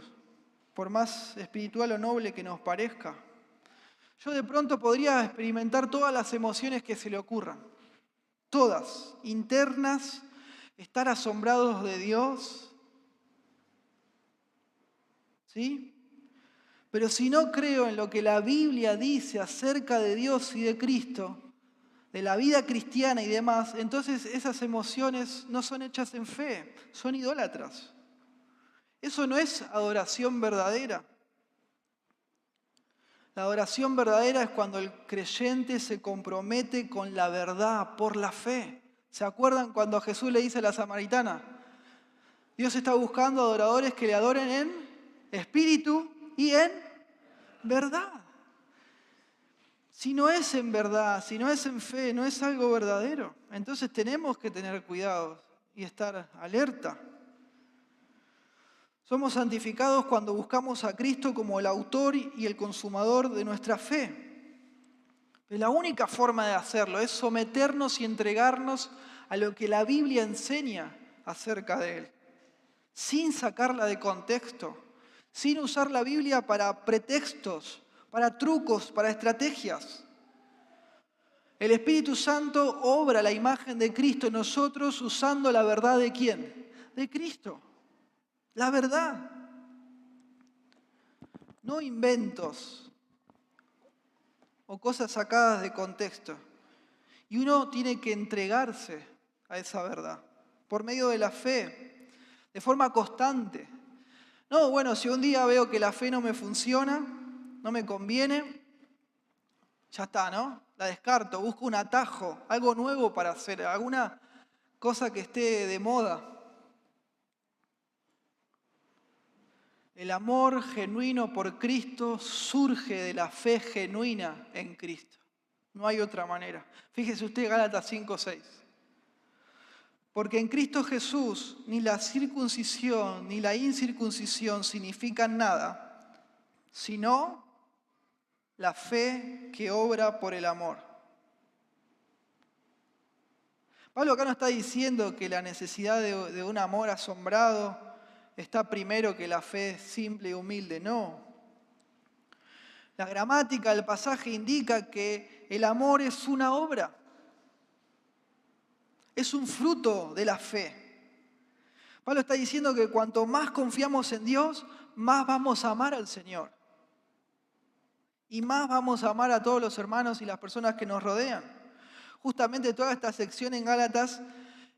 por más espiritual o noble que nos parezca. Yo de pronto podría experimentar todas las emociones que se le ocurran, todas, internas, estar asombrados de Dios, ¿sí? Pero si no creo en lo que la Biblia dice acerca de Dios y de Cristo, de la vida cristiana y demás, entonces esas emociones no son hechas en fe, son idólatras. Eso no es adoración verdadera. La adoración verdadera es cuando el creyente se compromete con la verdad por la fe. ¿Se acuerdan cuando Jesús le dice a la samaritana? Dios está buscando adoradores que le adoren en espíritu y en verdad. Si no es en verdad, si no es en fe, no es algo verdadero. Entonces tenemos que tener cuidado y estar alerta. Somos santificados cuando buscamos a Cristo como el autor y el consumador de nuestra fe. Pero la única forma de hacerlo es someternos y entregarnos a lo que la Biblia enseña acerca de Él, sin sacarla de contexto, sin usar la Biblia para pretextos, para trucos, para estrategias. El Espíritu Santo obra la imagen de Cristo en nosotros usando la verdad ¿de quién? De Cristo. La verdad. No inventos o cosas sacadas de contexto. Y uno tiene que entregarse a esa verdad por medio de la fe, de forma constante. No, bueno, si un día veo que la fe no me funciona, no me conviene, ya está, ¿no? La descarto, busco un atajo, algo nuevo para hacer, alguna cosa que esté de moda. El amor genuino por Cristo surge de la fe genuina en Cristo. No hay otra manera. Fíjese usted Gálatas 5:6. Porque en Cristo Jesús ni la circuncisión ni la incircuncisión significan nada, sino la fe que obra por el amor. Pablo acá no está diciendo que la necesidad de un amor asombrado está primero que la fe simple y humilde, no. La gramática del pasaje indica que el amor es una obra, es un fruto de la fe. Pablo está diciendo que cuanto más confiamos en Dios, más vamos a amar al Señor. Y más vamos a amar a todos los hermanos y las personas que nos rodean. Justamente toda esta sección en Gálatas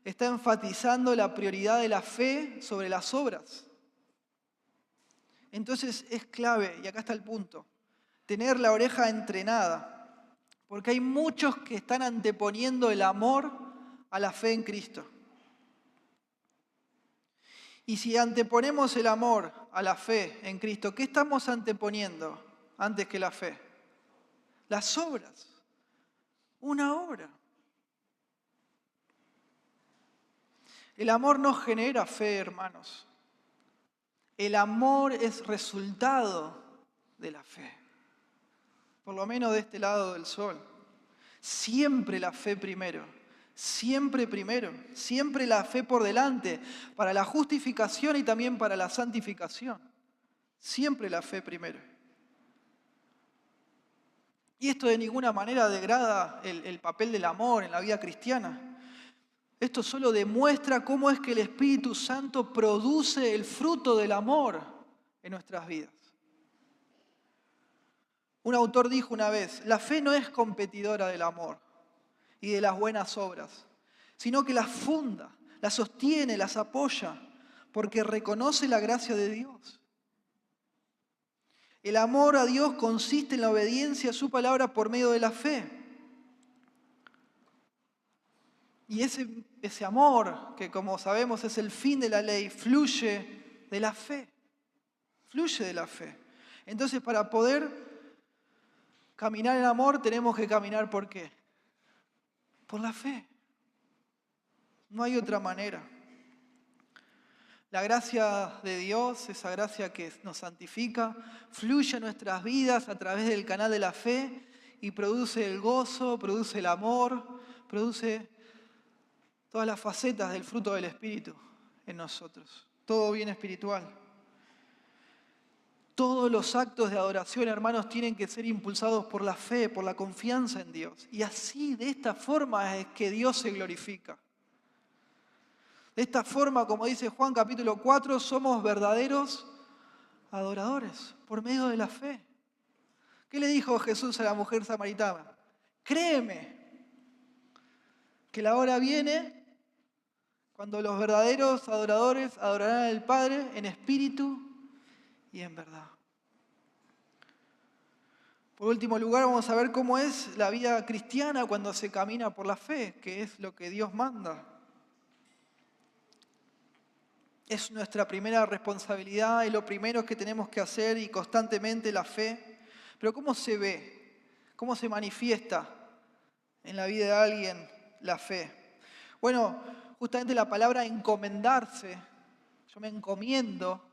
está enfatizando la prioridad de la fe sobre las obras. Entonces es clave, y acá está el punto, tener la oreja entrenada, porque hay muchos que están anteponiendo el amor a la fe en Cristo. Y si anteponemos el amor a la fe en Cristo, ¿qué estamos anteponiendo antes que la fe? Las obras. Una obra. El amor no genera fe, hermanos. El amor es resultado de la fe. Por lo menos de este lado del sol. Siempre la fe primero. Siempre primero. Siempre la fe por delante. Para la justificación y también para la santificación. Siempre la fe primero. Y esto de ninguna manera degrada el papel del amor en la vida cristiana. Esto solo demuestra cómo es que el Espíritu Santo produce el fruto del amor en nuestras vidas. Un autor dijo una vez, la fe no es competidora del amor y de las buenas obras, sino que las funda, las sostiene, las apoya, porque reconoce la gracia de Dios. El amor a Dios consiste en la obediencia a su palabra por medio de la fe. Y ese amor, que como sabemos es el fin de la ley, fluye de la fe. Fluye de la fe. Entonces, para poder caminar en amor, tenemos que caminar ¿por qué? Por la fe. No hay otra manera. La gracia de Dios, esa gracia que nos santifica, fluye en nuestras vidas a través del canal de la fe y produce el gozo, produce el amor, produce todas las facetas del fruto del Espíritu en nosotros. Todo bien espiritual. Todos los actos de adoración, hermanos, tienen que ser impulsados por la fe, por la confianza en Dios. Y así, de esta forma, es que Dios se glorifica. De esta forma, como dice Juan capítulo 4, somos verdaderos adoradores por medio de la fe. ¿Qué le dijo Jesús a la mujer samaritana? Créeme que la hora viene cuando los verdaderos adoradores adorarán al Padre en espíritu y en verdad. Por último lugar, vamos a ver cómo es la vida cristiana cuando se camina por la fe, que es lo que Dios manda. Es nuestra primera responsabilidad, es lo primero que tenemos que hacer y constantemente la fe. Pero ¿cómo se ve? ¿Cómo se manifiesta en la vida de alguien la fe? Bueno, justamente la palabra encomendarse, yo me encomiendo,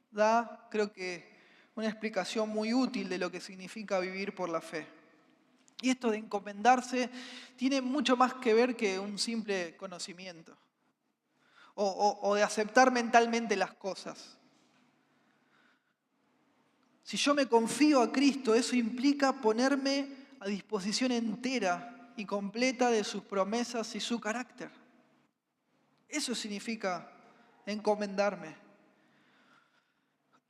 da, creo que, una explicación muy útil de lo que significa vivir por la fe. Y esto de encomendarse tiene mucho más que ver que un simple conocimiento o de aceptar mentalmente las cosas. Si yo me confío a Cristo, eso implica ponerme a disposición entera y completa de sus promesas y su carácter. Eso significa encomendarme.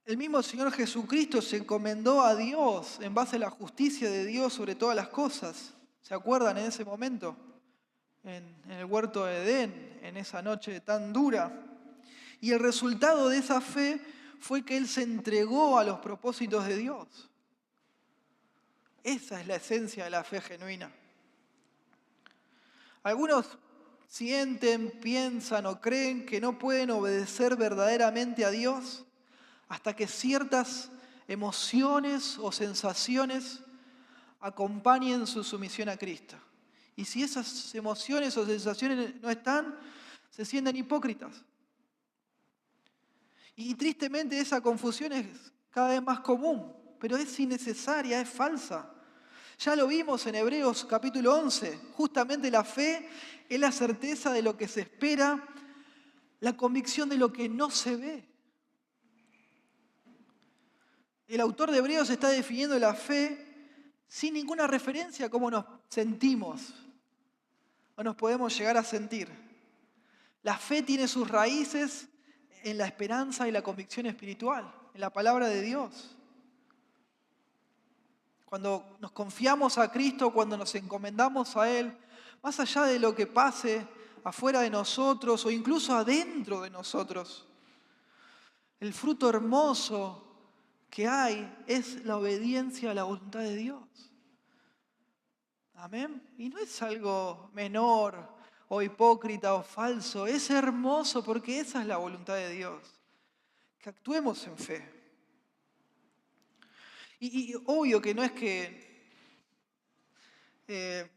El mismo Señor Jesucristo se encomendó a Dios en base a la justicia de Dios sobre todas las cosas. ¿Se acuerdan en ese momento? En el huerto de Edén, en esa noche tan dura. Y el resultado de esa fe fue que Él se entregó a los propósitos de Dios. Esa es la esencia de la fe genuina. Algunos sienten, piensan o creen que no pueden obedecer verdaderamente a Dios hasta que ciertas emociones o sensaciones acompañen su sumisión a Cristo. Y si esas emociones o sensaciones no están, se sienten hipócritas. Y tristemente esa confusión es cada vez más común, pero es innecesaria, es falsa. Ya lo vimos en Hebreos capítulo 11. Justamente la fe es la certeza de lo que se espera, la convicción de lo que no se ve. El autor de Hebreos está definiendo la fe sin ninguna referencia a cómo nos sentimos o nos podemos llegar a sentir. La fe tiene sus raíces en la esperanza y la convicción espiritual, en la palabra de Dios. Cuando nos confiamos a Cristo, cuando nos encomendamos a Él, más allá de lo que pase afuera de nosotros o incluso adentro de nosotros, el fruto hermoso que hay es la obediencia a la voluntad de Dios. Amén. Y no es algo menor o hipócrita o falso, es hermoso porque esa es la voluntad de Dios, que actuemos en fe. Y obvio que no es que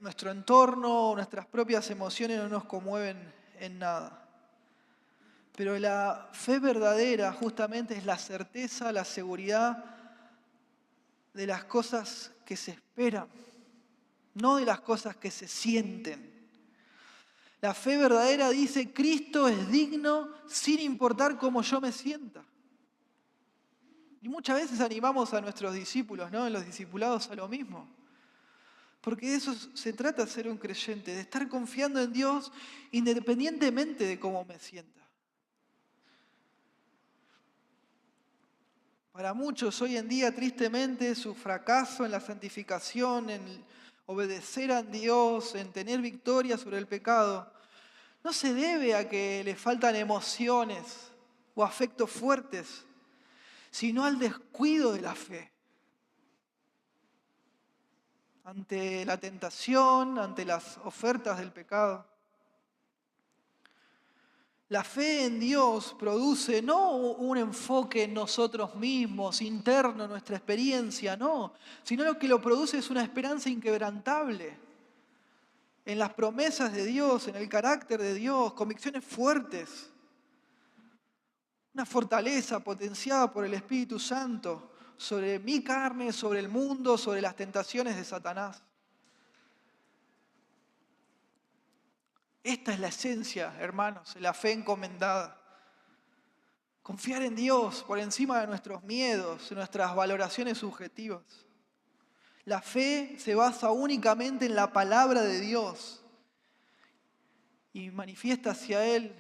nuestro entorno o nuestras propias emociones no nos conmueven en nada. Pero la fe verdadera justamente es la certeza, la seguridad de las cosas que se esperan, no de las cosas que se sienten. La fe verdadera dice, Cristo es digno sin importar cómo yo me sienta. Y muchas veces animamos a nuestros discípulos, ¿no? En los discipulados a lo mismo. Porque de eso se trata ser un creyente, de estar confiando en Dios independientemente de cómo me sienta. Para muchos hoy en día, tristemente, su fracaso en la santificación, en obedecer a Dios, en tener victoria sobre el pecado, no se debe a que le faltan emociones o afectos fuertes, sino al descuido de la fe. Ante la tentación, ante las ofertas del pecado. La fe en Dios produce no un enfoque en nosotros mismos, interno, en nuestra experiencia, no, sino lo que lo produce es una esperanza inquebrantable en las promesas de Dios, en el carácter de Dios, convicciones fuertes, una fortaleza potenciada por el Espíritu Santo sobre mi carne, sobre el mundo, sobre las tentaciones de Satanás. Esta es la esencia, hermanos, de la fe encomendada. Confiar en Dios por encima de nuestros miedos, de nuestras valoraciones subjetivas. La fe se basa únicamente en la palabra de Dios y manifiesta hacia Él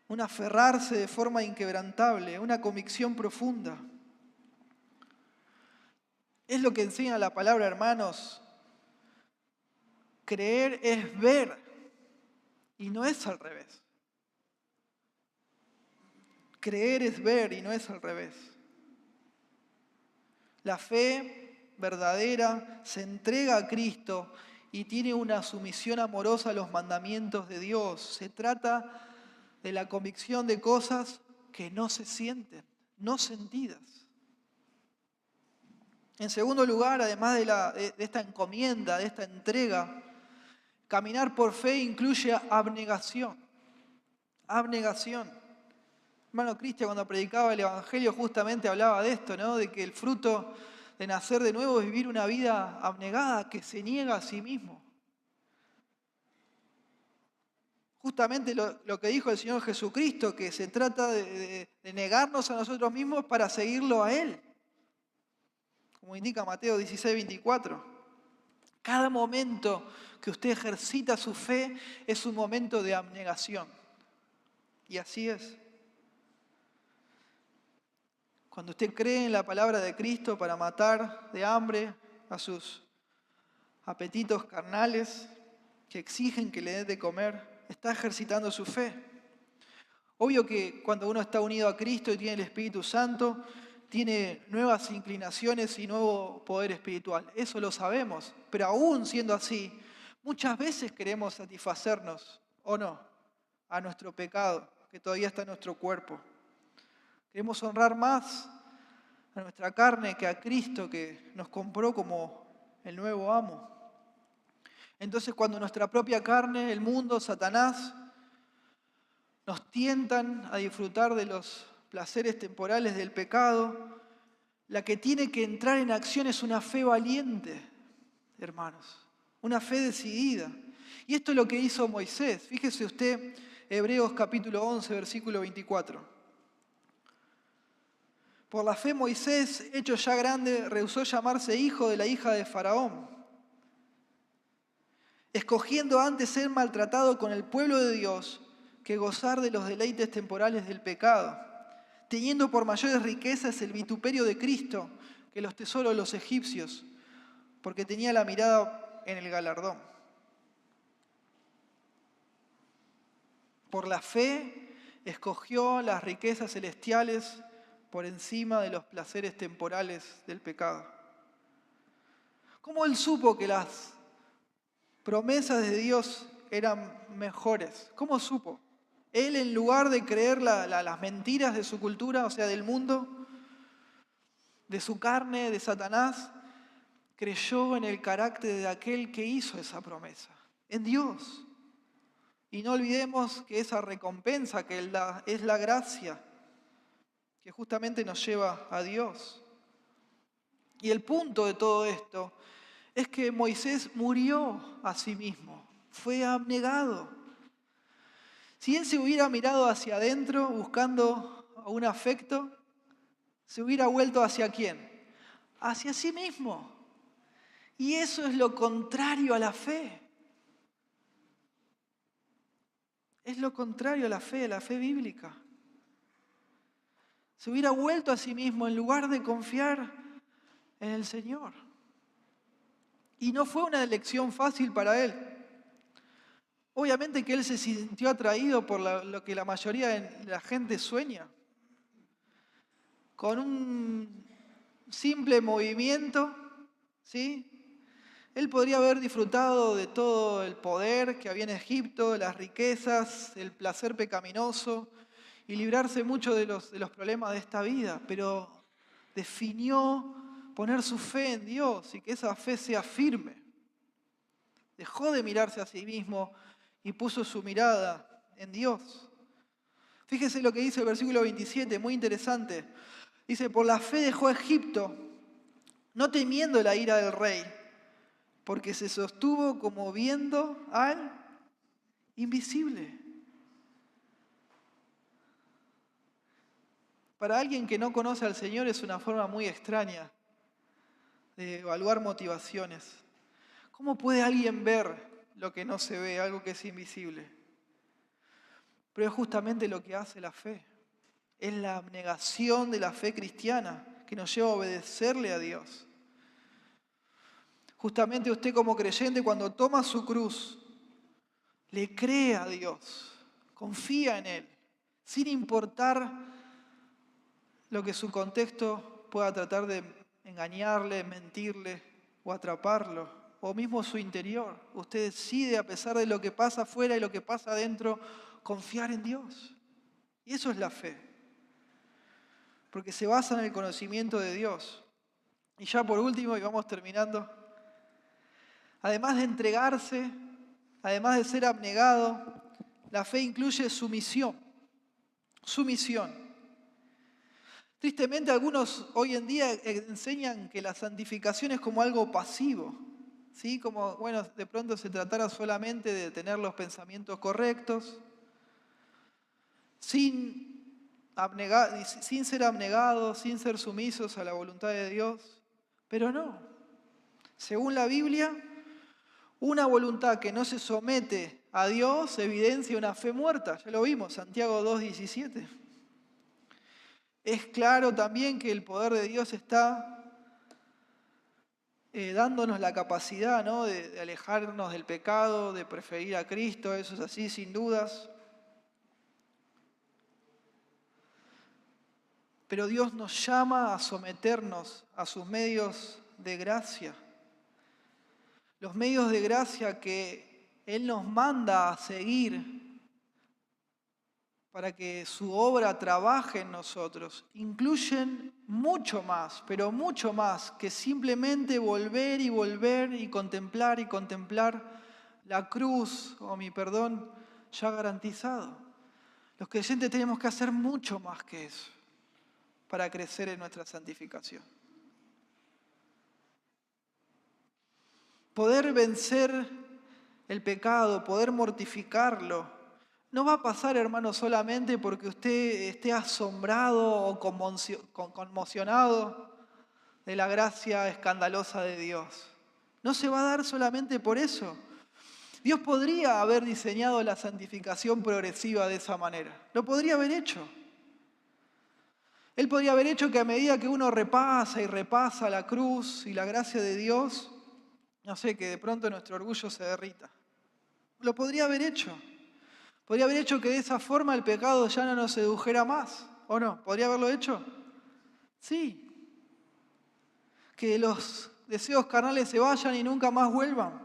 un aferrarse de forma inquebrantable, una convicción profunda. Es lo que enseña la palabra, hermanos. Creer es ver y no es al revés. Creer es ver y no es al revés. La fe verdadera se entrega a Cristo y tiene una sumisión amorosa a los mandamientos de Dios. Se trata de la convicción de cosas que no se sienten, no sentidas. En segundo lugar, además de esta encomienda, de esta entrega, caminar por fe incluye abnegación. Abnegación. Hermano Cristian, cuando predicaba el Evangelio, justamente hablaba de esto, ¿no? De que el fruto de nacer de nuevo es vivir una vida abnegada, que se niega a sí mismo. Justamente lo que dijo el Señor Jesucristo, que se trata de negarnos a nosotros mismos para seguirlo a Él. Como indica Mateo 16, 24. Cada momento que usted ejercita su fe es un momento de abnegación. Y así es. Cuando usted cree en la palabra de Cristo para matar de hambre a sus apetitos carnales que exigen que le dé de comer, está ejercitando su fe. Obvio que cuando uno está unido a Cristo y tiene el Espíritu Santo, tiene nuevas inclinaciones y nuevo poder espiritual. Eso lo sabemos. Pero aún siendo así, muchas veces queremos satisfacernos, ¿o no?, a nuestro pecado, que todavía está en nuestro cuerpo. Queremos honrar más a nuestra carne que a Cristo, que nos compró como el nuevo amo. Entonces, cuando nuestra propia carne, el mundo, Satanás, nos tientan a disfrutar de los placeres temporales del pecado, la que tiene que entrar en acción es una fe valiente, hermanos, una fe decidida. Y esto es lo que hizo Moisés. Fíjese usted, Hebreos capítulo 11, versículo 24. Por la fe Moisés, hecho ya grande, rehusó llamarse hijo de la hija de Faraón, escogiendo antes ser maltratado con el pueblo de Dios que gozar de los deleites temporales del pecado, teniendo por mayores riquezas el vituperio de Cristo que los tesoros de los egipcios, porque tenía la mirada en el galardón. Por la fe escogió las riquezas celestiales por encima de los placeres temporales del pecado. ¿Cómo él supo que las promesas de Dios eran mejores? ¿Cómo supo? Él, en lugar de creer las mentiras de su cultura, o sea, del mundo, de su carne, de Satanás, creyó en el carácter de aquel que hizo esa promesa, en Dios. Y no olvidemos que esa recompensa que Él da es la gracia que justamente nos lleva a Dios. Y el punto de todo esto es que Moisés murió a sí mismo, fue abnegado. Si él se hubiera mirado hacia adentro buscando un afecto, se hubiera vuelto ¿hacia quién? Hacia sí mismo. Y eso es lo contrario a la fe. Es lo contrario a la fe bíblica. Se hubiera vuelto a sí mismo en lugar de confiar en el Señor. Y no fue una elección fácil para él. Obviamente que él se sintió atraído por lo que la mayoría de la gente sueña. Con un simple movimiento, ¿sí?, Él podría haber disfrutado de todo el poder que había en Egipto, de las riquezas, el placer pecaminoso y librarse mucho de los problemas de esta vida, pero definió poner su fe en Dios y que esa fe sea firme. Dejó de mirarse a sí mismo y puso su mirada en Dios. Fíjese lo que dice el versículo 27, muy interesante. Dice, por la fe dejó Egipto, no temiendo la ira del rey, porque se sostuvo como viendo al invisible. Para alguien que no conoce al Señor es una forma muy extraña de evaluar motivaciones. ¿Cómo puede alguien ver lo que no se ve, algo que es invisible? Pero es justamente lo que hace la fe. Es la abnegación de la fe cristiana que nos lleva a obedecerle a Dios. Justamente usted como creyente, cuando toma su cruz, le cree a Dios, confía en Él, sin importar lo que su contexto pueda tratar de engañarle, mentirle o atraparlo, o mismo su interior. Usted decide, a pesar de lo que pasa afuera y lo que pasa adentro, confiar en Dios. Y eso es la fe, porque se basa en el conocimiento de Dios. Y ya por último, y vamos terminando, además de entregarse, además de ser abnegado, la fe incluye sumisión. Sumisión. Tristemente, algunos hoy en día enseñan que la santificación es como algo pasivo, ¿sí? Como, bueno, de pronto se tratara solamente de tener los pensamientos correctos, sin ser abnegados, sin ser sumisos a la voluntad de Dios. Pero no. Según la Biblia, una voluntad que no se somete a Dios evidencia una fe muerta. Ya lo vimos, Santiago 2:17. Es claro también que el poder de Dios está dándonos la capacidad, ¿no?, de alejarnos del pecado, de preferir a Cristo, eso es así, sin dudas. Pero Dios nos llama a someternos a sus medios de gracia. Los medios de gracia que Él nos manda a seguir para que su obra trabaje en nosotros, incluyen mucho más, pero mucho más que simplemente volver y contemplar la cruz o mi perdón ya garantizado. Los creyentes tenemos que hacer mucho más que eso para crecer en nuestra santificación. Poder vencer el pecado, poder mortificarlo, no va a pasar, hermano, solamente porque usted esté asombrado o conmocionado de la gracia escandalosa de Dios. No se va a dar solamente por eso. Dios podría haber diseñado la santificación progresiva de esa manera. Lo podría haber hecho. Él podría haber hecho que a medida que uno repasa y repasa la cruz y la gracia de Dios, no sé, que de pronto nuestro orgullo se derrita. Lo podría haber hecho. Podría haber hecho que de esa forma el pecado ya no nos sedujera más, ¿o no? ¿Podría haberlo hecho? Sí. Que los deseos carnales se vayan y nunca más vuelvan.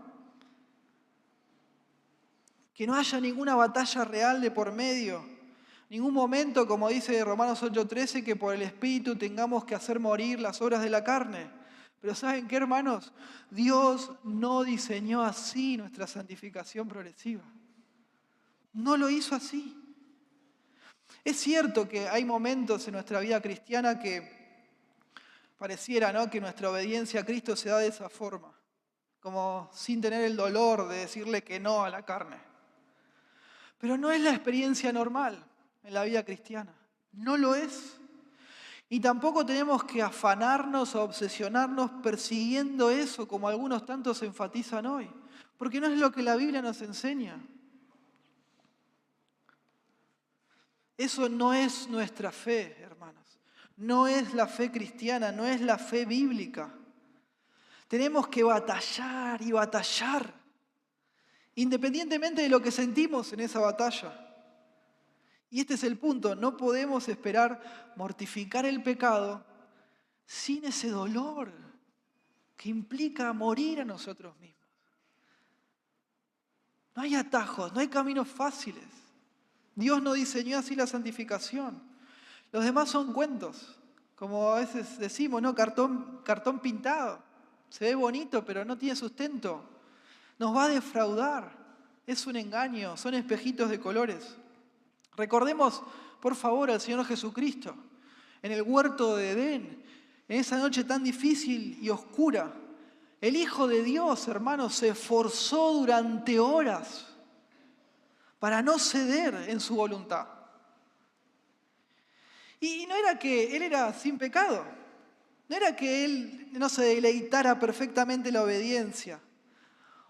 Que no haya ninguna batalla real de por medio. Ningún momento, como dice Romanos 8:13, que por el Espíritu tengamos que hacer morir las obras de la carne. Pero ¿saben qué, hermanos? Dios no diseñó así nuestra santificación progresiva. No lo hizo así. Es cierto que hay momentos en nuestra vida cristiana que pareciera, ¿no?, que nuestra obediencia a Cristo se da de esa forma, como sin tener el dolor de decirle que no a la carne. Pero no es la experiencia normal en la vida cristiana. No lo es. Y tampoco tenemos que afanarnos o obsesionarnos persiguiendo eso, como algunos tantos enfatizan hoy, porque no es lo que la Biblia nos enseña. Eso no es nuestra fe, hermanos. No es la fe cristiana, no es la fe bíblica. Tenemos que batallar y batallar, independientemente de lo que sentimos en esa batalla. Y este es el punto, no podemos esperar mortificar el pecado sin ese dolor. que implica morir a nosotros mismos. No hay atajos, no hay caminos fáciles. Dios no diseñó así la santificación. Los demás son cuentos, como a veces decimos, ¿no? Cartón pintado. Se ve bonito, pero no tiene sustento. Nos va a defraudar. Es un engaño, son espejitos de colores. Recordemos, por favor, al Señor Jesucristo en el huerto de Edén, en esa noche tan difícil y oscura. El Hijo de Dios, hermanos, se esforzó durante horas para no ceder en su voluntad. Y no era que Él era sin pecado, no era que Él no se deleitara perfectamente en la obediencia,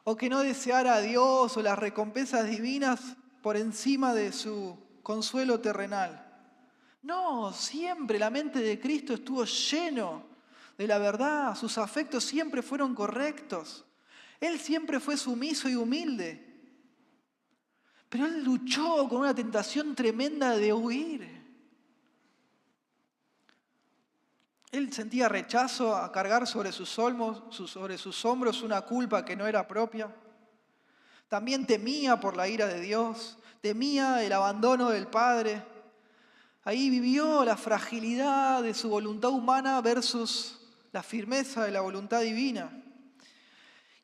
o que no deseara a Dios o las recompensas divinas por encima de su consuelo terrenal. No, siempre la mente de Cristo estuvo lleno de la verdad, sus afectos siempre fueron correctos. Él siempre fue sumiso y humilde. Pero Él luchó con una tentación tremenda de huir. Él sentía rechazo a cargar sobre sus hombros una culpa que no era propia. También temía por la ira de Dios, temía el abandono del Padre. Ahí vivió la fragilidad de su voluntad humana versus la firmeza de la voluntad divina.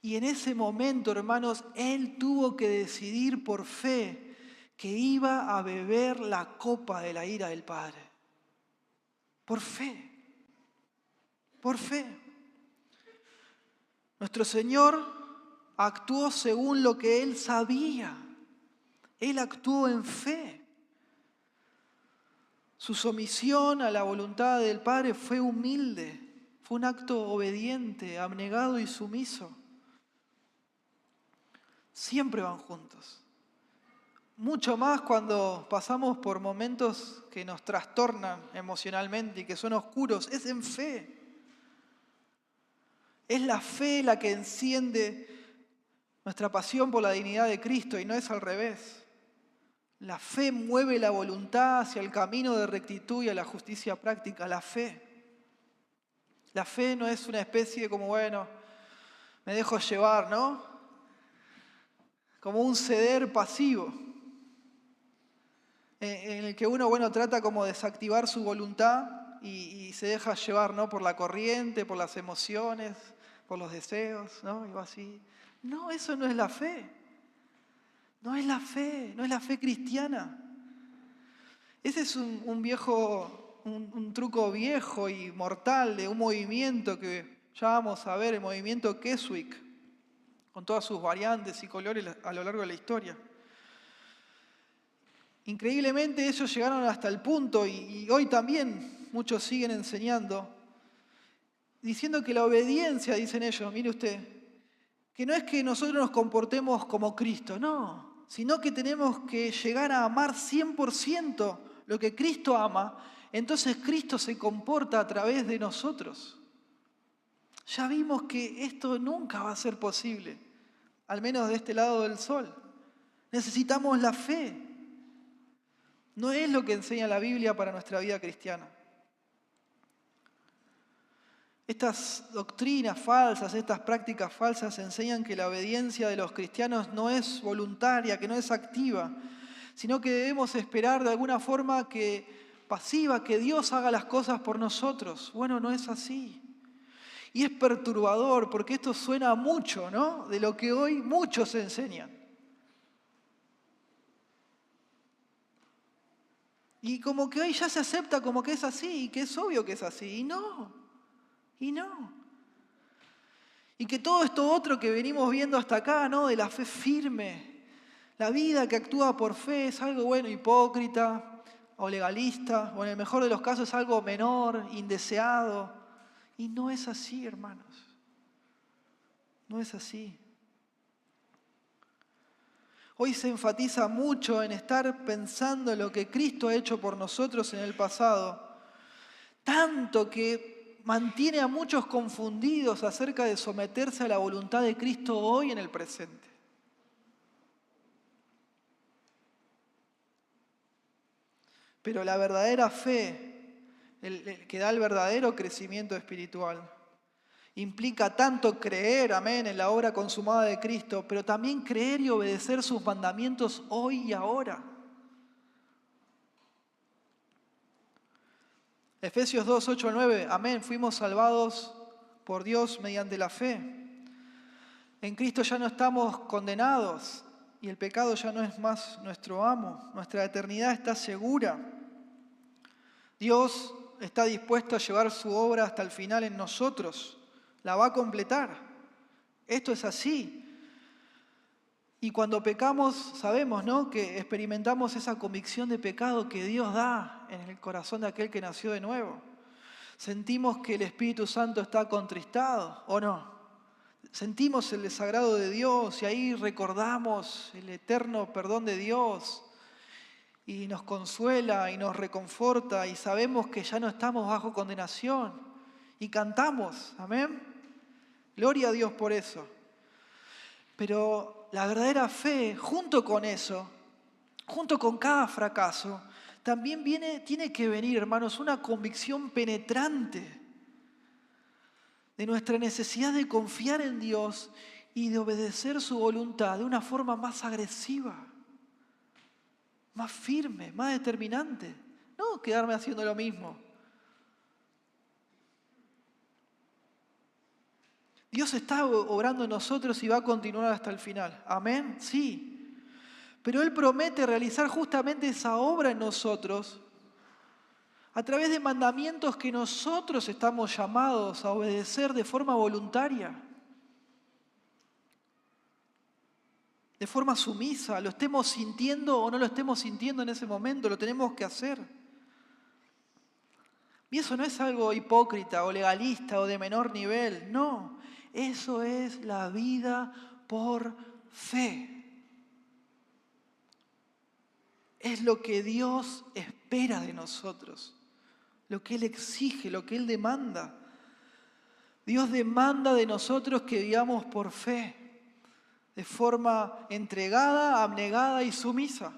Y en ese momento, hermanos, Él tuvo que decidir por fe que iba a beber la copa de la ira del Padre. Por fe. Por fe. Nuestro Señor actuó según lo que Él sabía. Él actuó en fe. Su sumisión a la voluntad del Padre fue humilde, fue un acto obediente, abnegado y sumiso. Siempre van juntos. Mucho más cuando pasamos por momentos que nos trastornan emocionalmente y que son oscuros, es en fe. Es la fe la que enciende nuestra pasión por la dignidad de Cristo y no es al revés. La fe mueve la voluntad hacia el camino de rectitud y a la justicia práctica. La fe. La fe no es una especie como, bueno, me dejo llevar, ¿no? Como un ceder pasivo, en el que uno, bueno, trata como de desactivar su voluntad y se deja llevar, ¿no? Por la corriente, por las emociones, por los deseos, ¿no? Y va así. No, eso no es la fe. No es la fe, no es la fe cristiana. Ese es un truco viejo y mortal de un movimiento que ya vamos a ver, el movimiento Keswick, con todas sus variantes y colores a lo largo de la historia. Increíblemente ellos llegaron hasta el punto, y hoy también muchos siguen enseñando, diciendo que la obediencia, dicen ellos, mire usted, que no es que nosotros nos comportemos como Cristo, no, sino que tenemos que llegar a amar 100% lo que Cristo ama, entonces Cristo se comporta a través de nosotros. Ya vimos que esto nunca va a ser posible, al menos de este lado del sol. Necesitamos la fe. No es lo que enseña la Biblia para nuestra vida cristiana. Estas doctrinas falsas, estas prácticas falsas enseñan que la obediencia de los cristianos no es voluntaria, que no es activa, sino que debemos esperar de alguna forma pasiva que Dios haga las cosas por nosotros. Bueno, no es así. Y es perturbador porque esto suena mucho, ¿no? De lo que hoy muchos enseñan. Y como que hoy ya se acepta como que es así, y que es obvio que es así. Y no. Y que todo esto otro que venimos viendo hasta acá, ¿no? De la fe firme, la vida que actúa por fe es algo, bueno, hipócrita o legalista, o en el mejor de los casos es algo menor, indeseado. Y no es así, hermanos. No es así. Hoy se enfatiza mucho en estar pensando en lo que Cristo ha hecho por nosotros en el pasado, tanto que mantiene a muchos confundidos acerca de someterse a la voluntad de Cristo hoy en el presente. Pero la verdadera fe, el que da el verdadero crecimiento espiritual, Implica tanto creer, amén, en la obra consumada de Cristo, pero también creer y obedecer sus mandamientos hoy y ahora. Efesios 2, 8 al 9, amén, fuimos salvados por Dios mediante la fe. En Cristo ya no estamos condenados y el pecado ya no es más nuestro amo. Nuestra eternidad está segura. Dios está dispuesto a llevar su obra hasta el final en nosotros. La va a completar. Esto es así. Y cuando pecamos, sabemos, ¿no?, que experimentamos esa convicción de pecado que Dios da en el corazón de aquel que nació de nuevo. Sentimos que el Espíritu Santo está contristado, ¿o no? Sentimos el desagrado de Dios y ahí recordamos el eterno perdón de Dios y nos consuela y nos reconforta y sabemos que ya no estamos bajo condenación y cantamos, amén. Gloria a Dios por eso. Pero la verdadera fe, junto con eso, junto con cada fracaso, también tiene que venir, hermanos, una convicción penetrante de nuestra necesidad de confiar en Dios y de obedecer su voluntad de una forma más agresiva, más firme, más determinante. No quedarme haciendo lo mismo. Dios está obrando en nosotros y va a continuar hasta el final. Amén, sí. Pero Él promete realizar justamente esa obra en nosotros a través de mandamientos que nosotros estamos llamados a obedecer de forma voluntaria, de forma sumisa, lo estemos sintiendo o no lo estemos sintiendo en ese momento, lo tenemos que hacer. Y eso no es algo hipócrita o legalista o de menor nivel, no. Eso es la vida por fe. Es lo que Dios espera de nosotros, lo que Él exige, lo que Él demanda. Dios demanda de nosotros que vivamos por fe, de forma entregada, abnegada y sumisa.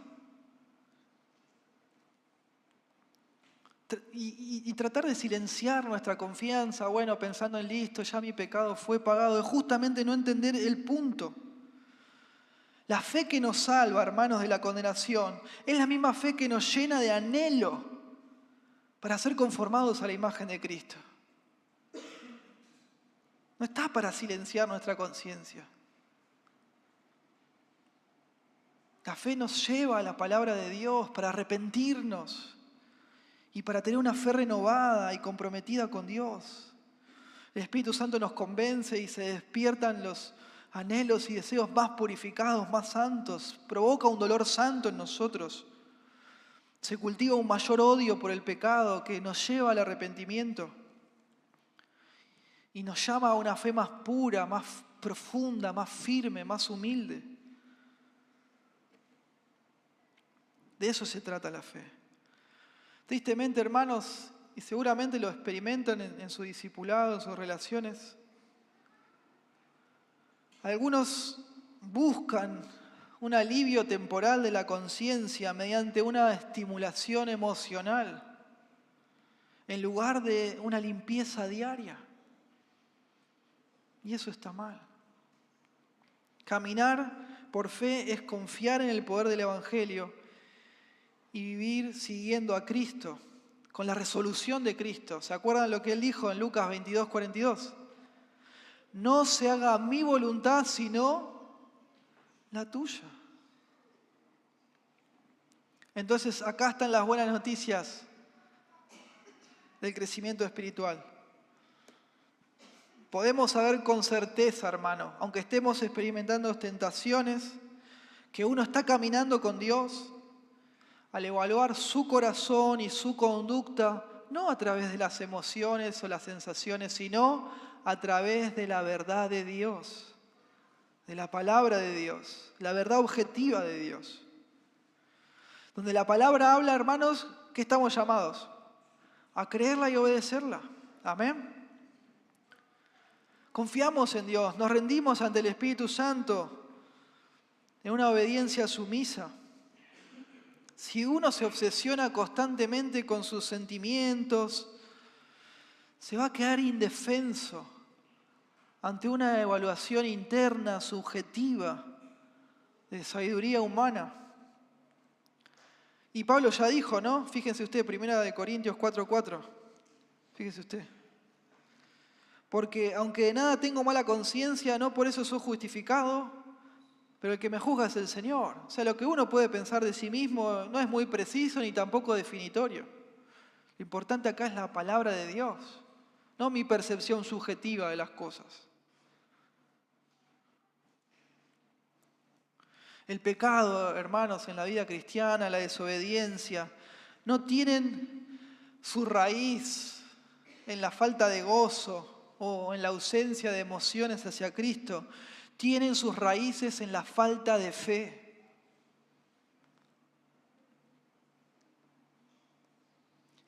Y tratar de silenciar nuestra confianza, bueno, pensando en listo, ya mi pecado fue pagado, es justamente no entender el punto. La fe que nos salva, hermanos, de la condenación, es la misma fe que nos llena de anhelo para ser conformados a la imagen de Cristo. No está para silenciar nuestra conciencia. La fe nos lleva a la palabra de Dios para arrepentirnos y para tener una fe renovada y comprometida con Dios. El Espíritu Santo nos convence y se despiertan los anhelos y deseos más purificados, más santos. Provoca un dolor santo en nosotros. Se cultiva un mayor odio por el pecado que nos lleva al arrepentimiento. Y nos llama a una fe más pura, más profunda, más firme, más humilde. De eso se trata la fe. Tristemente, hermanos, y seguramente lo experimentan en su discipulado, en sus relaciones, algunos buscan un alivio temporal de la conciencia mediante una estimulación emocional en lugar de una limpieza diaria. Y eso está mal. Caminar por fe es confiar en el poder del Evangelio y vivir siguiendo a Cristo, con la resolución de Cristo. ¿Se acuerdan lo que Él dijo en Lucas 22, 42? No se haga mi voluntad, sino la tuya. Entonces, acá están las buenas noticias del crecimiento espiritual. Podemos saber con certeza, hermano, aunque estemos experimentando tentaciones, que uno está caminando con Dios, al evaluar su corazón y su conducta, no a través de las emociones o las sensaciones, sino a través de la verdad de Dios, de la palabra de Dios, la verdad objetiva de Dios. Donde la palabra habla, hermanos, que estamos llamados a creerla y obedecerla. Amén. Confiamos en Dios, nos rendimos ante el Espíritu Santo en una obediencia sumisa. Si uno se obsesiona constantemente con sus sentimientos, se va a quedar indefenso ante una evaluación interna, subjetiva, de sabiduría humana. Y Pablo ya dijo, ¿no? Fíjense usted, 1 Corintios 4:4. Fíjese usted. Porque aunque de nada tengo mala conciencia, no por eso soy justificado, pero el que me juzga es el Señor. O sea, lo que uno puede pensar de sí mismo no es muy preciso ni tampoco definitorio. Lo importante acá es la palabra de Dios, no mi percepción subjetiva de las cosas. El pecado, hermanos, en la vida cristiana, la desobediencia, no tienen su raíz en la falta de gozo o en la ausencia de emociones hacia Cristo. Tienen sus raíces en la falta de fe.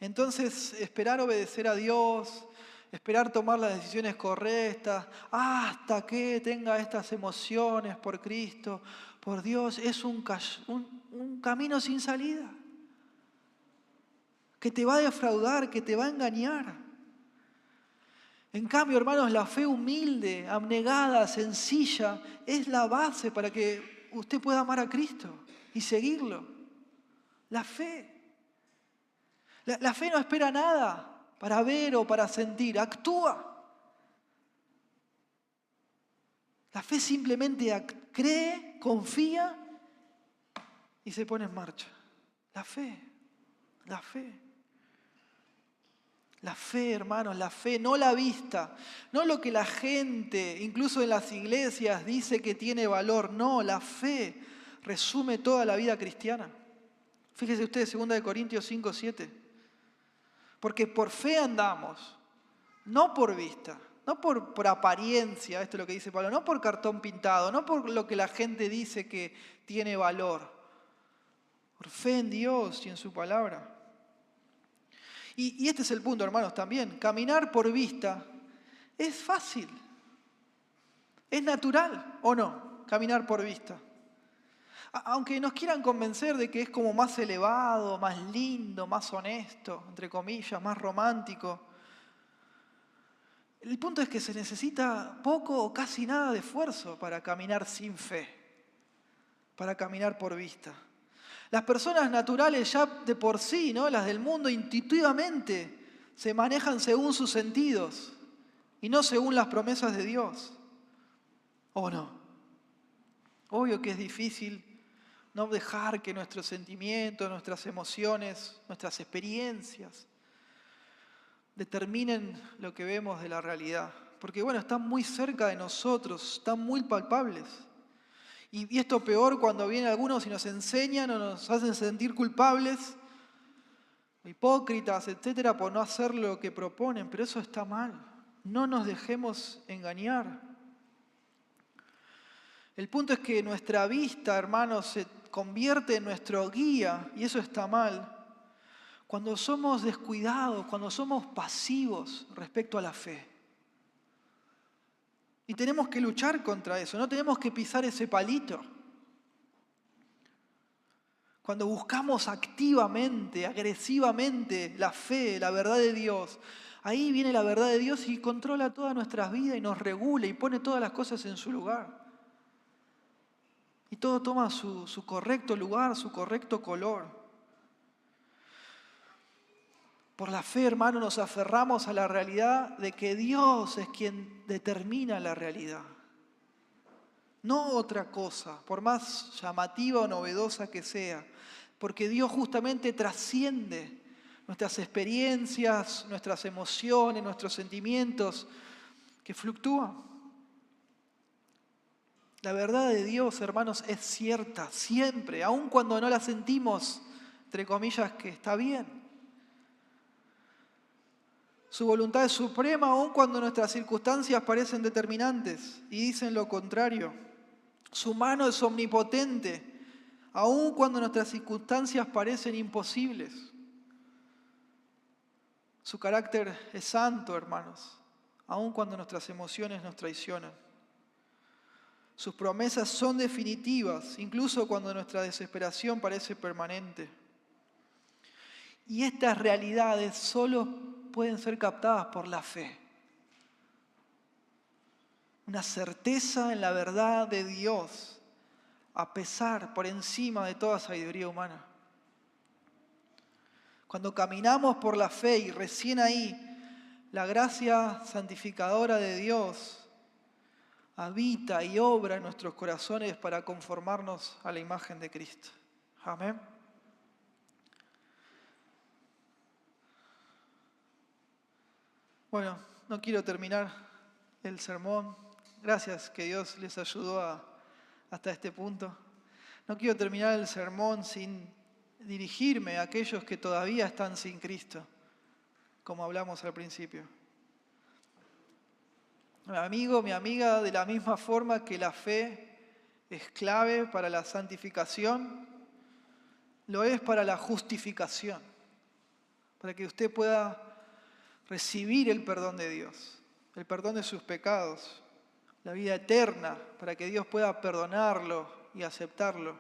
Entonces, esperar obedecer a Dios, esperar tomar las decisiones correctas, hasta que tenga estas emociones por Cristo, por Dios, es un camino sin salida, que te va a defraudar, que te va a engañar. En cambio, hermanos, la fe humilde, abnegada, sencilla, es la base para que usted pueda amar a Cristo y seguirlo. La fe. La fe no espera nada para ver o para sentir, actúa. La fe simplemente cree, confía y se pone en marcha. La fe, la fe. La fe, hermanos, la fe, no la vista, no lo que la gente, incluso en las iglesias, dice que tiene valor. No, la fe resume toda la vida cristiana. Fíjese usted, 2 Corintios 5:7. Porque por fe andamos, no por vista, no por apariencia, esto es lo que dice Pablo, no por cartón pintado, no por lo que la gente dice que tiene valor. Por fe en Dios y en su palabra. Y este es el punto, hermanos, también. Caminar por vista es fácil. Es natural, ¿o no? Caminar por vista. Aunque nos quieran convencer de que es como más elevado, más lindo, más honesto, entre comillas, más romántico. El punto es que se necesita poco o casi nada de esfuerzo para caminar sin fe, para caminar por vista. Las personas naturales ya de por sí, ¿no? Las del mundo, intuitivamente se manejan según sus sentidos y no según las promesas de Dios. ¿O no? Obvio que es difícil no dejar que nuestros sentimientos, nuestras emociones, nuestras experiencias determinen lo que vemos de la realidad. Porque bueno, están muy cerca de nosotros, están muy palpables. Y esto peor cuando vienen algunos y nos enseñan o nos hacen sentir culpables, hipócritas, etcétera, por no hacer lo que proponen. Pero eso está mal. No nos dejemos engañar. El punto es que nuestra vista, hermanos, se convierte en nuestro guía, y eso está mal, cuando somos descuidados, cuando somos pasivos respecto a la fe. Y tenemos que luchar contra eso, no tenemos que pisar ese palito. Cuando buscamos activamente, agresivamente la fe, la verdad de Dios, ahí viene la verdad de Dios y controla todas nuestras vidas y nos regula y pone todas las cosas en su lugar. Y todo toma su correcto lugar, su correcto color. Por la fe, hermano, nos aferramos a la realidad de que Dios es quien determina la realidad. No otra cosa, por más llamativa o novedosa que sea. Porque Dios justamente trasciende nuestras experiencias, nuestras emociones, nuestros sentimientos que fluctúan. La verdad de Dios, hermanos, es cierta, siempre, aun cuando no la sentimos, entre comillas, que está bien. Su voluntad es suprema aun cuando nuestras circunstancias parecen determinantes y dicen lo contrario. Su mano es omnipotente, aun cuando nuestras circunstancias parecen imposibles. Su carácter es santo, hermanos, aun cuando nuestras emociones nos traicionan. Sus promesas son definitivas, incluso cuando nuestra desesperación parece permanente. Y estas realidades solo pueden ser captadas por la fe. una certeza en la verdad de Dios, a pesar, por encima de toda sabiduría humana. Cuando caminamos por la fe y recién ahí la gracia santificadora de Dios habita y obra en nuestros corazones para conformarnos a la imagen de Cristo. Amén. Bueno, no quiero terminar el sermón. Gracias que Dios les ayudó hasta este punto. No quiero terminar el sermón sin dirigirme a aquellos que todavía están sin Cristo, como hablamos al principio. Mi amigo, mi amiga, de la misma forma que la fe es clave para la santificación, lo es para la justificación, para que usted pueda recibir el perdón de Dios, el perdón de sus pecados, la vida eterna, para que Dios pueda perdonarlo y aceptarlo.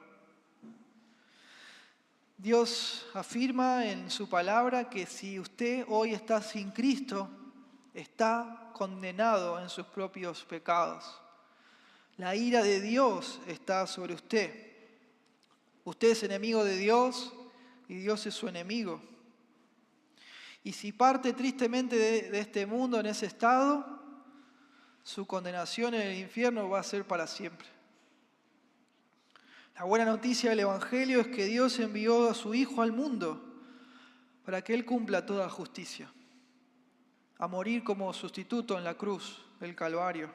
Dios afirma en su palabra que si usted hoy está sin Cristo, está condenado en sus propios pecados. La ira de Dios está sobre usted. Usted es enemigo de Dios y Dios es su enemigo. Y si parte tristemente de este mundo en ese estado, su condenación en el infierno va a ser para siempre. La buena noticia del Evangelio es que Dios envió a su Hijo al mundo para que Él cumpla toda justicia, a morir como sustituto en la cruz del Calvario,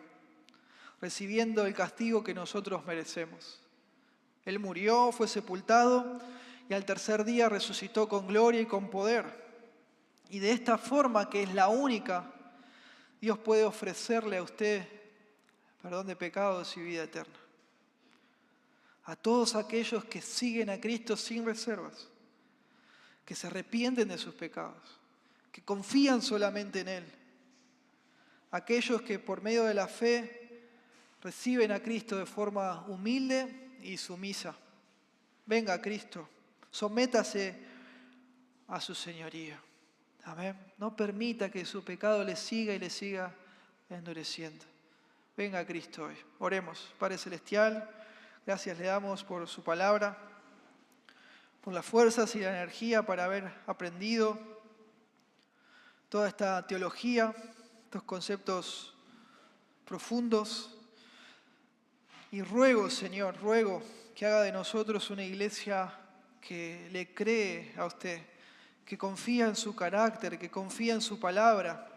recibiendo el castigo que nosotros merecemos. Él murió, fue sepultado y al tercer día resucitó con gloria y con poder. Y de esta forma, que es la única, Dios puede ofrecerle a usted perdón de pecados y vida eterna. A todos aquellos que siguen a Cristo sin reservas, que se arrepienten de sus pecados, que confían solamente en Él. Aquellos que por medio de la fe reciben a Cristo de forma humilde y sumisa. Venga a Cristo, sométase a su señorío. Amén. No permita que su pecado le siga y le siga endureciendo. Venga a Cristo hoy. Oremos. Padre Celestial, gracias le damos por su palabra, por las fuerzas y la energía para haber aprendido toda esta teología, estos conceptos profundos. Y ruego, Señor, ruego que haga de nosotros una iglesia que le cree a usted, que confía en su carácter, que confía en su palabra,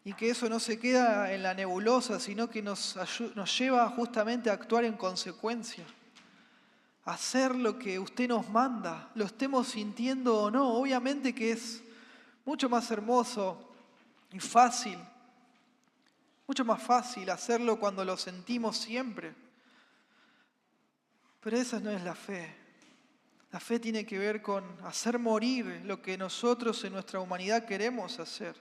y que eso no se queda en la nebulosa, sino que nos lleva justamente a actuar en consecuencia, a hacer lo que usted nos manda, lo estemos sintiendo o no. Obviamente que es mucho más hermoso y fácil, mucho más fácil hacerlo cuando lo sentimos siempre, pero esa no es la fe. La fe tiene que ver con hacer morir lo que nosotros en nuestra humanidad queremos hacer,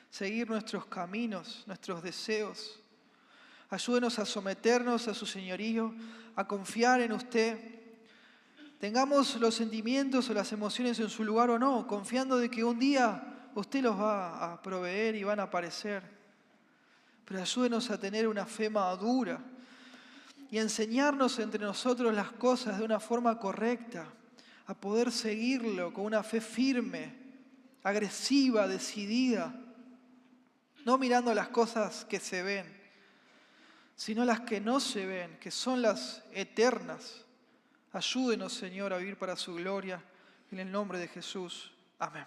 seguir nuestros caminos, nuestros deseos. Ayúdenos a someternos a su señorío, a confiar en usted. Tengamos los sentimientos o las emociones en su lugar o no, confiando de que un día usted los va a proveer y van a aparecer. Pero ayúdenos a tener una fe madura y a enseñarnos entre nosotros las cosas de una forma correcta, a poder seguirlo con una fe firme, agresiva, decidida, no mirando las cosas que se ven, sino las que no se ven, que son las eternas. Ayúdenos, Señor, a vivir para su gloria, en el nombre de Jesús. Amén.